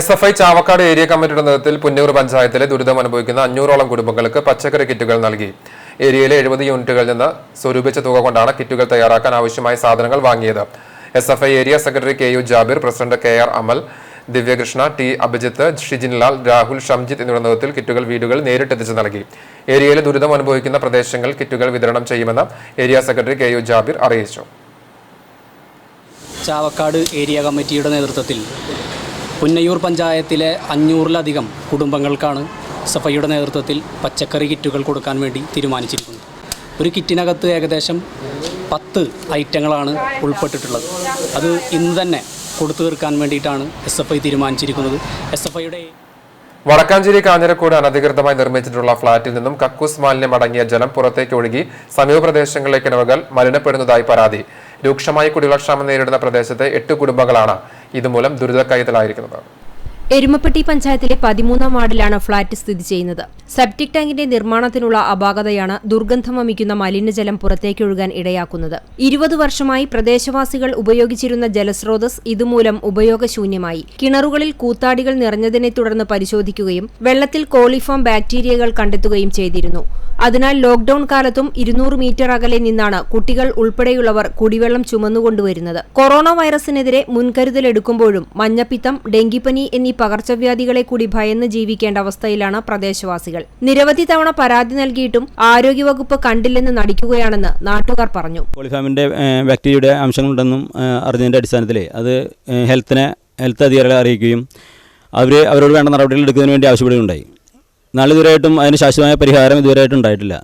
SFI Chavakkad area committee നേതൃത്വത്തിൽ പുന്നൂർ പഞ്ചായത്തിലെ ദുരിതം അനുഭവിക്കുന്ന 500ഓളം കുടുംബങ്ങൾക്ക് പച്ചക്കറി കിറ്റുകൾ നൽകി. ഏരിയയിലെ 70 യൂണിറ്റുകളിൽ നിന്ന് സ്വരൂപിച്ച തുക കൊണ്ടാണ് കിറ്റുകൾ തയ്യാറാക്കാൻ ആവശ്യമായ സാധനങ്ങൾ വാങ്ങിയത്. SFI area secretary KU Jabir, president KR Amal, Divyakrishna, T Abhijith, Shijinlal, Rahul, Shamjith എന്നിവരുടെ നേതൃത്വത്തിൽ കിറ്റുകൾ വീടുകൾ നേരിട്ടെത്തിച്ച് നൽകി. ഏരിയയിലെ ദുരിതം അനുഭവിക്കുന്ന പ്രദേശങ്ങൾ കിറ്റുകൾ വിതരണം ചെയ്യുമെന്ന് ഏരിയ സെക്രട്ടറി KU ജാബിർ അറിയിച്ചു. ചാവക്കാട് ഏരിയ കമ്മിറ്റിയുടെ നേതൃത്വത്തിൽ പുന്നയൂർ പഞ്ചായത്തിലെ 500-ലധികം കുടുംബങ്ങൾക്കാണ് SFIയുടെ നേതൃത്വത്തിൽ പച്ചക്കറി കിറ്റുകൾ കൊടുക്കാൻ വേണ്ടി തീരുമാനിച്ചിരിക്കുന്നത്. ഒരു കിറ്റിനകത്ത് ഏകദേശം 10 ഐറ്റങ്ങളാണ് ഉൾപ്പെട്ടിട്ടുള്ളത്. അത് ഇന്ന് തന്നെ കൊടുത്തു തീർക്കാൻ വേണ്ടിയിട്ടാണ് SFI തീരുമാനിച്ചിരിക്കുന്നത്. SFIയുടെ വടക്കാഞ്ചേരി കാഞ്ഞിരക്കോട് അനധികൃതമായി നിർമ്മിച്ചിട്ടുള്ള ഫ്ളാറ്റിൽ നിന്നും കക്കൂസ് മാലിന്യം അടങ്ങിയ ജലം പുറത്തേക്ക് ഒഴുകി സമീപ പ്രദേശങ്ങളിലെ കിണറുകൾ മലിനപ്പെടുന്നതായി പരാതി. രൂക്ഷമായി കുടിവെള്ളക്ഷാമം നേരിടുന്ന പ്രദേശത്തെ 8 കുടുംബങ്ങളാണ് ഇതുമൂലം ദുരിതക്കയത്തിലായിരിക്കുന്നത്. എരുമപ്പെട്ടി പഞ്ചായത്തിലെ 13-ാം വാർഡിലാണ് ഫ്ളാറ്റ് സ്ഥിതി ചെയ്യുന്നത്. സെപ്റ്റിക് ടാങ്കിന്റെ നിർമ്മാണത്തിനുള്ള അപാകതയാണ് ദുർഗന്ധം വമിക്കുന്ന മലിനജലം പുറത്തേക്കൊഴുകാൻ ഇടയാക്കുന്നത്. 20 വർഷമായി പ്രദേശവാസികൾ ഉപയോഗിച്ചിരുന്ന ജലസ്രോതസ് ഇതുമൂലം ഉപയോഗശൂന്യമായി. കിണറുകളിൽ കൂത്താടികൾ നിറഞ്ഞതിനെ തുടർന്ന് പരിശോധിക്കുകയും വെള്ളത്തിൽ കോളിഫോം ബാക്ടീരിയകൾ കണ്ടെത്തുകയും ചെയ്തിരുന്നു. അതിനാൽ ലോക്ഡൌൺ കാലത്തും 200 മീറ്റർ അകലെ നിന്നാണ് കുട്ടികൾ ഉൾപ്പെടെയുള്ളവർ കുടിവെള്ളം ചുമന്നുകൊണ്ടുവരുന്നത്. കൊറോണ വൈറസിനെതിരെ മുൻകരുതലെടുക്കുമ്പോഴും മഞ്ഞപ്പിത്തം, ഡെങ്കിപ്പനി എന്നീ പകർച്ചവ്യാധികളെ കൂടി ഭയന്ന് ജീവിക്കേണ്ട അവസ്ഥയിലാണ് പ്രദേശവാസികൾ. നിരവധി തവണ പരാതി നൽകിയിട്ടും ആരോഗ്യവകുപ്പ് കണ്ടില്ലെന്ന് നടിക്കുകയാണെന്ന് നാട്ടുകാർ പറഞ്ഞു. കോളിഫാമിൻ്റെ ബാക്ടീരിയയുടെ അംശങ്ങളുണ്ടെന്നും അറിഞ്ഞതിൻ്റെ അടിസ്ഥാനത്തിൽ അത് ഹെൽത്ത് അധികാരികളെ അറിയിക്കുകയും അവരോട് വേണ്ട നടപടികൾ എടുക്കുന്നതിന് വേണ്ടി ആവശ്യപ്പെടുകയുണ്ടായി. നാളിതുവരെയായിട്ടും അതിന് ശാശ്വതമായ പരിഹാരം ഇതുവരെയായിട്ടും ഉണ്ടായിട്ടില്ല.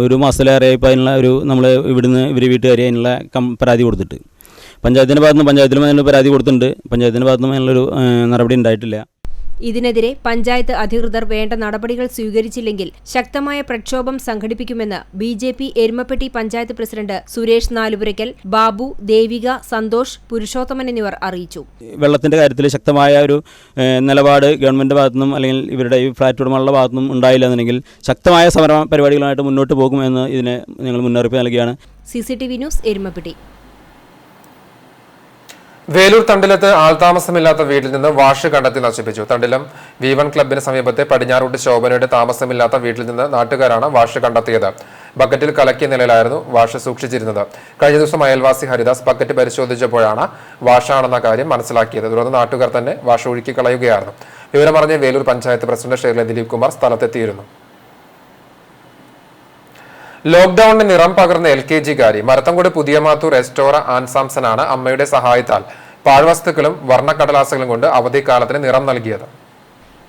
ഒരു മാസത്തിലേറെ ഇപ്പോൾ അതിനുള്ള നമ്മൾ ഇവർ വീട്ടുകാർ അതിനുള്ള പരാതി കൊടുത്തിട്ട് പഞ്ചായത്തിൻ്റെ ഭാഗത്തുനിന്ന് പഞ്ചായത്തിലും അതിനുള്ള പരാതി കൊടുത്തിട്ടുണ്ട്. പഞ്ചായത്തിൻ്റെ ഭാഗത്തുനിന്നും അതിനുള്ളൊരു നടപടി ഉണ്ടായിട്ടില്ല. ഇതിനെതിരെ പഞ്ചായത്ത് അധികൃതർ വേണ്ട നടപടികൾ സ്വീകരിച്ചില്ലെങ്കിൽ ശക്തമായ പ്രക്ഷോഭം സംഘടിപ്പിക്കുമെന്ന് BJP എരുമപ്പെട്ടി പഞ്ചായത്ത് പ്രസിഡന്റ് സുരേഷ് നാലുപുരയ്ക്കൽ, ബാബു, ദേവിക, സന്തോഷ്, പുരുഷോത്തമൻ എന്നിവർ അറിയിച്ചു. വെള്ളത്തിൻ്റെ കാര്യത്തിൽ ശക്തമായ ഒരു നിലപാട് ഗവൺമെൻറ് ഭാഗത്തുനിന്നും അല്ലെങ്കിൽ ഇവരുടെ ഈ ഫ്ലാറ്റ് ഉടമകളുടെ ഭാഗത്തുനിന്നും ഉണ്ടായില്ല എന്നുണ്ടെങ്കിൽ ശക്തമായ സമര പരിപാടികളുമായിട്ട് മുന്നോട്ട് പോകുമെന്ന് ഇതിന് ഞങ്ങൾ മുന്നറിയിപ്പ് നൽകുകയാണ്. CCTV news Erumapetty. വേലൂർ തണ്ടിലത്ത് ആൾതാമസമില്ലാത്ത വീട്ടിൽ നിന്ന് വാഷ് കണ്ടെത്തി നശിപ്പിച്ചു. തണ്ടിലം V1 ക്ലബിന് സമീപത്തെ പടിഞ്ഞാറൂട്ട് ശോഭനയുടെ താമസമില്ലാത്ത വീട്ടിൽ നിന്ന് നാട്ടുകാരാണ് വാഷ് കണ്ടെത്തിയത്. ബക്കറ്റിൽ കലക്കിയ നിലയിലായിരുന്നു വാഷ് സൂക്ഷിച്ചിരുന്നത്. കഴിഞ്ഞ ദിവസം അയൽവാസി ഹരിദാസ് ബക്കറ്റ് പരിശോധിച്ചപ്പോഴാണ് വാഷാണെന്ന കാര്യം മനസ്സിലാക്കിയത്. തുടർന്ന് നാട്ടുകാർ തന്നെ വാഷ് ഒഴുക്കി കളയുകയായിരുന്നു. വിവരമറിഞ്ഞ വേലൂർ പഞ്ചായത്ത് പ്രസിഡന്റ് ഷെർലി ദിലീപ് കുമാർ സ്ഥലത്തെത്തിയിരുന്നു. ലോക്ഡൌണിന് നിറം പകർന്ന LKG-കാരി മരത്തംകോട് പുതിയമാത്തൂർ എസ്റ്റോറ ആൻസാംസനാണ് അമ്മയുടെ സഹായത്താൽ പാഴ്വസ്തുക്കളും വർണ്ണക്കടലാസുകളും കൊണ്ട് അവധിക്കാലത്തിന് നിറം നൽകിയത്.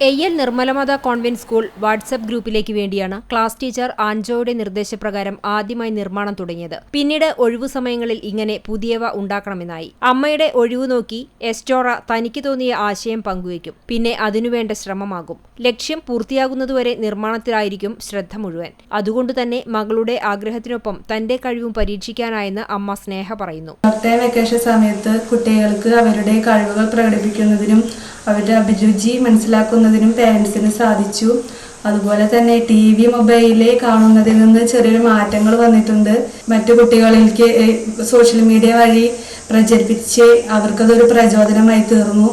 AL Nirmalamatha convent school WhatsApp ഗ്രൂപ്പിലേക്ക് വേണ്ടിയാണ് ക്ലാസ് ടീച്ചർ ആൻജോയുടെ നിർദ്ദേശപ്രകാരം ആദ്യമായി നിർമ്മാണം തുടങ്ങിയത്. പിന്നീട് ഒഴിവു സമയങ്ങളിൽ ഇങ്ങനെ പുതിയവ ഉണ്ടാക്കണമെന്നായി. അമ്മയുടെ ഒഴിവു നോക്കി എസ്റ്റോറ തനിക്ക് തോന്നിയ ആശയം പങ്കുവയ്ക്കും. പിന്നെ അതിനുവേണ്ട ശ്രമമാകും. ലക്ഷ്യം പൂർത്തിയാകുന്നതുവരെ നിർമ്മാണത്തിലായിരിക്കും ശ്രദ്ധ മുഴുവൻ. അതുകൊണ്ട് തന്നെ മകളുടെ ആഗ്രഹത്തിനൊപ്പം തന്റെ കഴിവും പരീക്ഷിക്കാനായെന്ന് അമ്മ സ്നേഹ പറയുന്നു. വെക്കേഷൻ സമയത്ത് കുട്ടികൾക്ക് അവരുടെ കഴിവുകൾ പ്രകടിപ്പിക്കുന്നതിനും അവരുടെ അഭിരുചി മനസ്സിലാക്കുന്നതിനും പേരൻസിന് സാധിച്ചു. അതുപോലെ തന്നെ TV, മൊബൈലിൽ കാണുന്നതിൽ നിന്ന് ചെറിയൊരു മാറ്റങ്ങൾ വന്നിട്ടുണ്ട്. മറ്റു കുട്ടികളിലേക്ക് സോഷ്യൽ മീഡിയ വഴി പ്രചരിപ്പിച്ച് അവർക്കതൊരു പ്രചോദനമായി തീർന്നു.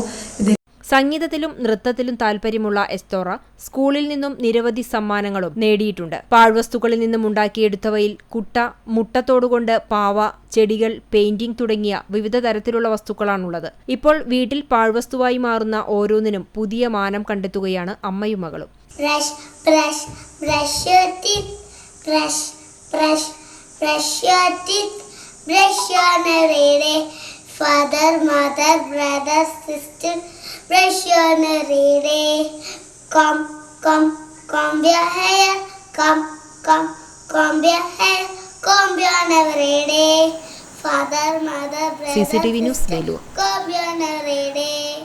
സംഗീതത്തിലും നൃത്തത്തിലും താൽപര്യമുള്ള എസ്തോറ സ്കൂളിൽ നിന്നും നിരവധി സമ്മാനങ്ങളും നേടിയിട്ടുണ്ട്. പാഴ്വസ്തുക്കളിൽ നിന്നും ഉണ്ടാക്കിയെടുത്തവയിൽ കുട്ട, മുട്ടത്തോടുകൊണ്ട് പാവ, ചെടികൾ, പെയിന്റിംഗ് തുടങ്ങിയ വിവിധ തരത്തിലുള്ള വസ്തുക്കളാണുള്ളത്. ഇപ്പോൾ വീട്ടിൽ പാഴ്വസ്തുവായി മാറുന്ന ഓരോന്നിനും പുതിയ മാനം കണ്ടെത്തുകയാണ് അമ്മയും മകളും. Father, mother, brother, sister, brush your hair. Comb your hair. Comb your hair. Comb your hair. Father, mother, brother, CCTV news Velur. comb your hair.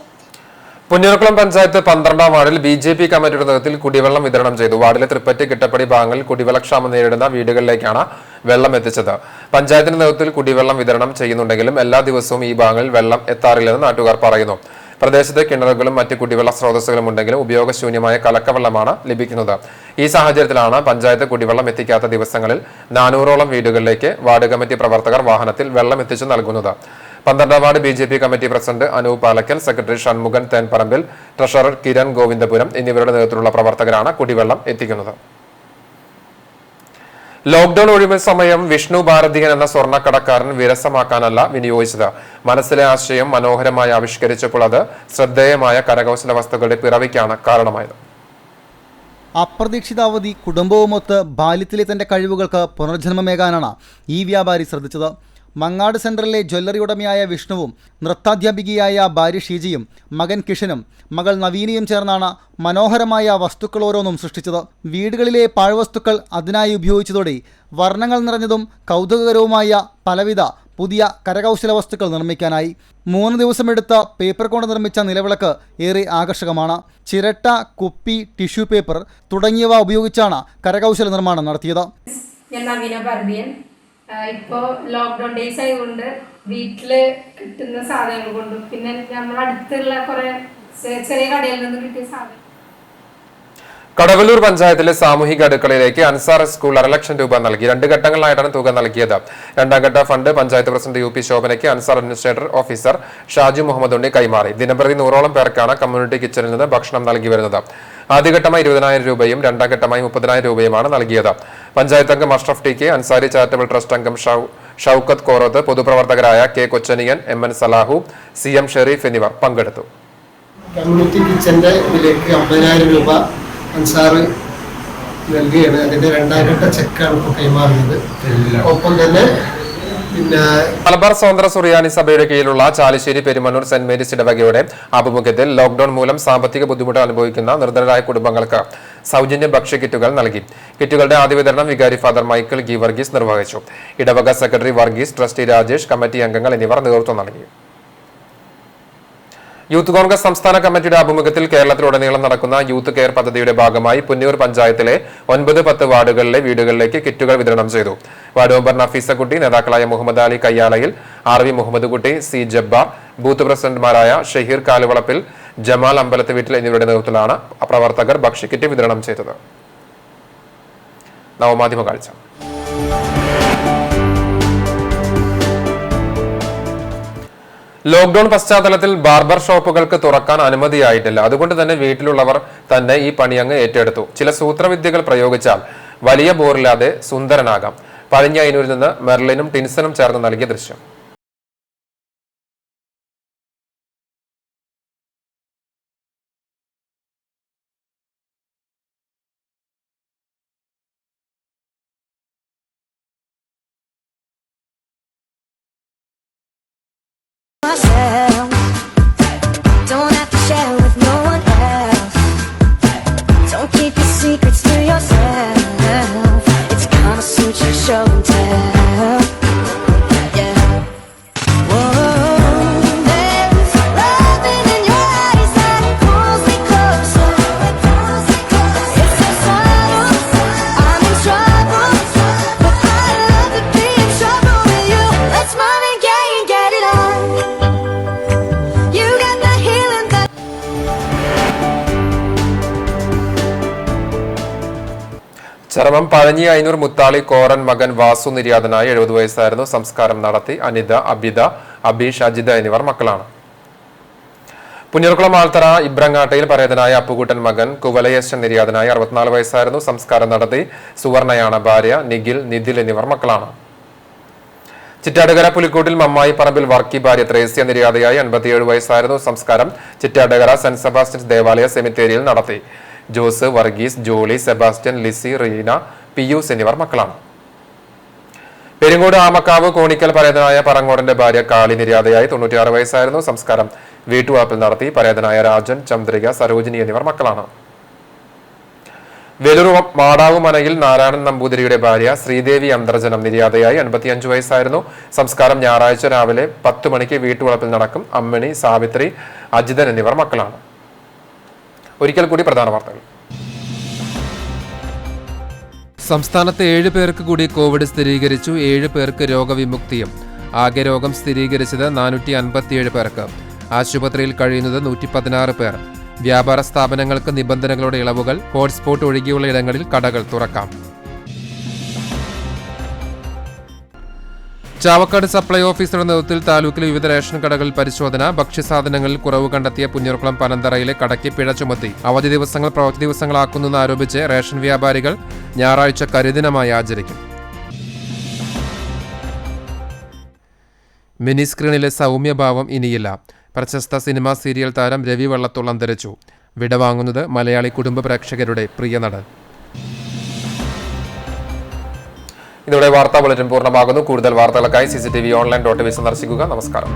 Punnurkulam panchayat 12-ാം വാർഡിൽ BJP കമ്മിറ്റിയുടെ നേതൃത്വത്തിൽ കുടിവെള്ളം വിതരണം ചെയ്തു. വാർഡിലെ തൃപ്പറ്റ്, കിട്ടപ്പടി ഭാഗങ്ങളിൽ കുടിവെള്ളക്ഷാമം നേരിടുന്ന വീടുകളിലേക്കാണ് വെള്ളം എത്തിച്ചത്. പഞ്ചായത്തിന്റെ നേതൃത്വത്തിൽ കുടിവെള്ളം വിതരണം ചെയ്യുന്നുണ്ടെങ്കിലും എല്ലാ ദിവസവും ഈ ഭാഗങ്ങളിൽ വെള്ളം എത്താറില്ലെന്ന് നാട്ടുകാർ പറയുന്നു. പ്രദേശത്ത് കിണറുകളും മറ്റ് കുടിവെള്ള സ്രോതസ്സുകളും ഉണ്ടെങ്കിലും ഉപയോഗശൂന്യമായ കലക്കവെള്ളമാണ് ലഭിക്കുന്നത്. ഈ സാഹചര്യത്തിലാണ് പഞ്ചായത്ത് കുടിവെള്ളം എത്തിക്കാത്ത ദിവസങ്ങളിൽ 400ഓളം വീടുകളിലേക്ക് വാർഡ് കമ്മിറ്റി പ്രവർത്തകർ വാഹനത്തിൽ വെള്ളം എത്തിച്ചു നൽകുന്നത്. 12-ാം ward BJP committee president Anoop Palakkal, secretary Shanmukhan Thenparambil, treasurer Kiran Govindapuram എന്നിവരുടെ നേതൃത്വത്തിലുള്ള പ്രവർത്തകരാണ് കുടിവെള്ളം എത്തിക്കുന്നത്. ലോക്ഡൌൺ ഒഴിവ് സമയം വിഷ്ണു ഭാരതിയൻ എന്ന സ്വർണ്ണക്കടക്കാരൻ വിരസമാക്കാനല്ല വിനിയോഗിച്ചത്. മനസ്സിലെ ആശയം മനോഹരമായി ആവിഷ്കരിച്ചപ്പോൾ അത് ശ്രദ്ധേയമായ കരകൗശല വസ്തുക്കളുടെ പിറവിക്കാണ് കാരണമായത്. അപ്രതീക്ഷിത അവധി കുടുംബവുമൊത്ത് ബാല്യത്തിലെ തന്റെ കഴിവുകൾക്ക് പുനർജന്മമേകാനാണ് ഈ വ്യാപാരി ശ്രദ്ധിച്ചത്. മങ്ങാട് സെൻറ്ററിലെ ജ്വല്ലറി ഉടമയായ വിഷ്ണുവും നൃത്താധ്യാപികയായ ഭാര്യ ഷീജയും മകൻ കിഷനും മകൾ നവീനയും ചേർന്നാണ് മനോഹരമായ വസ്തുക്കൾ ഓരോന്നും സൃഷ്ടിച്ചത്. വീടുകളിലെ പാഴ്വസ്തുക്കൾ അതിനായി ഉപയോഗിച്ചതോടെ വർണ്ണങ്ങൾ നിറഞ്ഞതും കൗതുകകരവുമായ പലവിധ പുതിയ കരകൗശല വസ്തുക്കൾ നിർമ്മിക്കാനായി. 3 ദിവസമെടുത്ത പേപ്പർ കൊണ്ട് നിർമ്മിച്ച നിലവിളക്ക് ഏറെ ആകർഷകമാണ്. ചിരട്ട, കുപ്പി, ടിഷ്യൂ പേപ്പർ തുടങ്ങിയവ ഉപയോഗിച്ചാണ് കരകൗശല നിർമ്മാണം നടത്തിയത്. ഞാൻ നവീന ഭാരതിയൻ. ഇപ്പോൾ ലോക്ക്ഡൗൺ ഡേയ്സ് ആയതുകൊണ്ട് വീട്ടിൽ കിട്ടുന്ന സാധനങ്ങൾ കൊണ്ടും പിന്നെ നമ്മൾ അടുത്തുള്ള കുറേ ചെറിയ കടയിൽ നിന്ന് കിട്ടിയ സാധനം. കടവല്ലൂർ പഞ്ചായത്തിലെ സാമൂഹിക അടുക്കളയിലേക്ക് അൻസാർ സ്കൂൾ 1.5 ലക്ഷം രൂപ നൽകി. 2 ഘട്ടങ്ങളായിട്ടാണ് തുക നൽകിയത്. 2ാം ഘട്ട ഫണ്ട് പഞ്ചായത്ത് പ്രസിഡന്റ് UP ശോഭനയ്ക്ക് അൻസാർ അഡ്മിനിസ്ട്രേറ്റർ ഓഫീസർ ഷാജു മുഹമ്മദ് ഉണ്ണി കൈമാറി. ദിനംപ്രതി 100ഓളം പേർക്കാണ് കമ്മ്യൂണിറ്റി കിച്ചണിൽ നിന്ന് ഭക്ഷണം നൽകി വരുന്നത്. ആദ്യഘട്ടമായി 20,000 രൂപയും 2ാം ഘട്ടമായി 30,000 രൂപയുമാണ് നൽകിയത്. പഞ്ചായത്ത് അംഗം Ashraf TK, Ansari charitable trust അംഗം ഷൌക്കത്ത് കോറത്ത്, പൊതുപ്രവർത്തകരായ K കൊച്ചനിയൻ, MN സലാഹു, CM ഷെരീഫ് എന്നിവർ പങ്കെടുത്തു. കമ്മ്യൂണിറ്റി കിച്ചന്റെ ഇതിലേക്ക് 50,000 രൂപ അൻസാർ നൽകുകയാണ്. അതിന്റെ 2ാം ഘട്ട ചെക്കാണ് ഇപ്പോൾ കൈമാറുന്നത്. ഒപ്പം തന്നെ മലബാർ സ്വതന്ത്ര സുറിയാനി സഭയുടെ കീഴിലുള്ള ചാലിശ്ശേരി പെരുമണ്ണൂർ സെന്റ് മേരീസ് ഇടവകയുടെ ആഭിമുഖ്യത്തിൽ ലോക്ഡൌൺ മൂലം സാമ്പത്തിക ബുദ്ധിമുട്ട് അനുഭവിക്കുന്ന നിർധനരായ കുടുംബങ്ങൾക്ക് സൗജന്യ ഭക്ഷ്യക്കിറ്റുകൾ നൽകി. കിറ്റുകളുടെ ആദ്യ വിതരണം വികാരി ഫാദർ മൈക്കിൾ G. വർഗീസ് നിർവഹിച്ചു. ഇടവക secretary Varghese, trustee Rajesh, committee അംഗങ്ങൾ എന്നിവർ നേതൃത്വം നൽകി. യൂത്ത് കോൺഗ്രസ് സംസ്ഥാന കമ്മിറ്റിയുടെ ആഭിമുഖ്യത്തിൽ കേരളത്തിലുടനീളം നടക്കുന്ന യൂത്ത് കെയർ പദ്ധതിയുടെ ഭാഗമായി പുന്നൂർ പഞ്ചായത്തിലെ 9-10 വാർഡുകളിലെ വീടുകളിലേക്ക് കിറ്റുകൾ വിതരണം ചെയ്തു. വാർഡ് മെമ്പർ നഫീസക്കുട്ടി, നേതാക്കളായ മുഹമ്മദ് അലി കയ്യാലയിൽ, RV മുഹമ്മദ് കുട്ടി, C. ജബ്ബാർ, ബൂത്ത് പ്രസിഡന്റുമാരായ ഷഹീർ കാലുവളപ്പിൽ, ജമാൽ അമ്പലത്ത് വീട്ടിൽ എന്നിവരുടെ നേതൃത്വത്തിലാണ് പ്രവർത്തകർ ഭക്ഷ്യക്കിറ്റ് വിതരണം ചെയ്തത്. നവമാധ്യമ കാഴ്ച. ലോക്ഡൌൺ പശ്ചാത്തലത്തിൽ ബാർബർ ഷോപ്പുകൾക്ക് തുറക്കാൻ അനുമതിയായിട്ടില്ല. അതുകൊണ്ട് തന്നെ വീട്ടിലുള്ളവർ തന്നെ ഈ പണിയങ്ങ് ഏറ്റെടുത്തു. ചില സൂത്രവിദ്യകൾ പ്രയോഗിച്ചാൽ വലിയ ബോറില്ലാതെ സുന്ദരനാകാം. പഴഞ്ഞൈനൂരിൽ നിന്ന് മെർലിനും ടിൻസനും ചേർന്ന് നൽകിയ ദൃശ്യം. Don't have to share with no one else. Don't keep your secrets to yourself. It's Kama Sutra show and tell. Yeah. Whoa, there's loving in your eyes that pulls me closer. It's so subtle, I'm in trouble, but I love to be in trouble with you. Let's smile and get it on. ചരമം Pazhanji Ainoor മുത്താളി കോറൻ മകൻ വാസു നിര്യാതനായി. 70 വയസ്സായിരുന്നു. സംസ്കാരം നടത്തി. അനിത, അബിത, അബീഷ്, അജിത എന്നിവർ മക്കളാണ്. പുന്നൂർക്കുളം ആൽത്തറ ഇബ്രങ്ങാട്ടയിൽ പരേതനായ അപ്പുകുട്ടൻ മകൻ കുവലയേശൻ നിര്യാതനായി. 64 വയസ്സായിരുന്നു. സംസ്കാരം നടത്തി. സുവർണയാണ് ഭാര്യ. നിഖിൽ, നിതിൽ എന്നിവർ മക്കളാണ്. ചിറ്റാടുകര പുലിക്കോട്ടിൽ മമ്മായി പറമ്പിൽ വർക്കി ഭാര്യ ത്രേസ്യ നിര്യാതയായി. 57 വയസ്സായിരുന്നു. സംസ്കാരം ചിറ്റാടുകര സെന്റ് സെബാസ്റ്റ്യൻസ് ദേവാലയ സെമിത്തേരിയിൽ നടത്തി. ജോസ്, വർഗീസ്, ജോളി, സെബാസ്റ്റ്യൻ, ലിസി, റീന, പിയൂസ് എന്നിവർ മക്കളാണ്. പെരിങ്ങോട് ആമക്കാവ് കോണിക്കൽ പരേതനായ പറങ്ങോടന്റെ ഭാര്യ കാളി നിര്യാതയായി. 96 വയസ്സായിരുന്നു. സംസ്കാരം വീട്ടുവാപ്പിൽ നടത്തി. പരേതനായ രാജൻ, ചന്ദ്രിക, സരോജിനി എന്നിവർ മക്കളാണ്. വേലൂർ മാടാവു മനയിൽ നാരായണൻ നമ്പൂതിരിയുടെ ഭാര്യ ശ്രീദേവി അന്തർജനം നിര്യാതയായി. 55 വയസ്സായിരുന്നു. സംസ്കാരം ഞായറാഴ്ച രാവിലെ 10 മണിക്ക് വീട്ടുവളപ്പിൽ നടക്കും. അമ്മിണി, സാവിത്രി, അജിതൻ എന്നിവർ മക്കളാണ്. ഒരിക്കൽ കൂടി പ്രധാന വാർത്തകൾ. സംസ്ഥാനത്ത് 7 പേർക്ക് കൂടി കോവിഡ് സ്ഥിരീകരിച്ചു. 7 പേർക്ക് രോഗവിമുക്തിയും. ആകെ രോഗം സ്ഥിരീകരിച്ചത് 457 പേർക്ക്. ആശുപത്രിയിൽ കഴിയുന്നത് 116 പേർ. വ്യാപാര സ്ഥാപനങ്ങൾക്ക് നിബന്ധനകളുടെ ഇളവുകൾ. ഹോട്ട്സ്പോട്ട് ഒഴികെയുള്ള ഇടങ്ങളിൽ കടകൾ തുറക്കാം. ചാവക്കാട് സപ്ലൈ ഓഫീസറുടെ നേതൃത്വത്തിൽ താലൂക്കിലെ വിവിധ റേഷൻ കടകളിൽ പരിശോധന. ഭക്ഷ്യസാധനങ്ങളിൽ കുറവ് കണ്ടെത്തിയ പുന്നൂർക്കുളം പനന്തറയിലെ കടയ്ക്ക് പിഴ ചുമത്തി. അവധി ദിവസങ്ങൾ പ്രവൃത്തി ദിവസങ്ങളാക്കുന്നെന്ന് ആരോപിച്ച് റേഷൻ വ്യാപാരികൾ ഞായറാഴ്ച കരിദിനമായി ആചരിക്കും. മിനി സ്ക്രീനിലെ സൗമ്യഭാവം ഇനിയില്ല. പ്രശസ്ത സിനിമാ സീരിയൽ താരം രവി വള്ളത്തോൾ അന്തരിച്ചു. വിടവാങ്ങുന്നത് മലയാളി കുടുംബ പ്രേക്ഷകരുടെ പ്രിയ നടൻ. ഇതോടെ വാർത്താ ബുള്ളറ്റിൻ പൂർണ്ണമാകുന്നു. കൂടുതൽ വാർത്തകൾക്കായി CCTV online.tv സന്ദർശിക്കുക. നമസ്കാരം.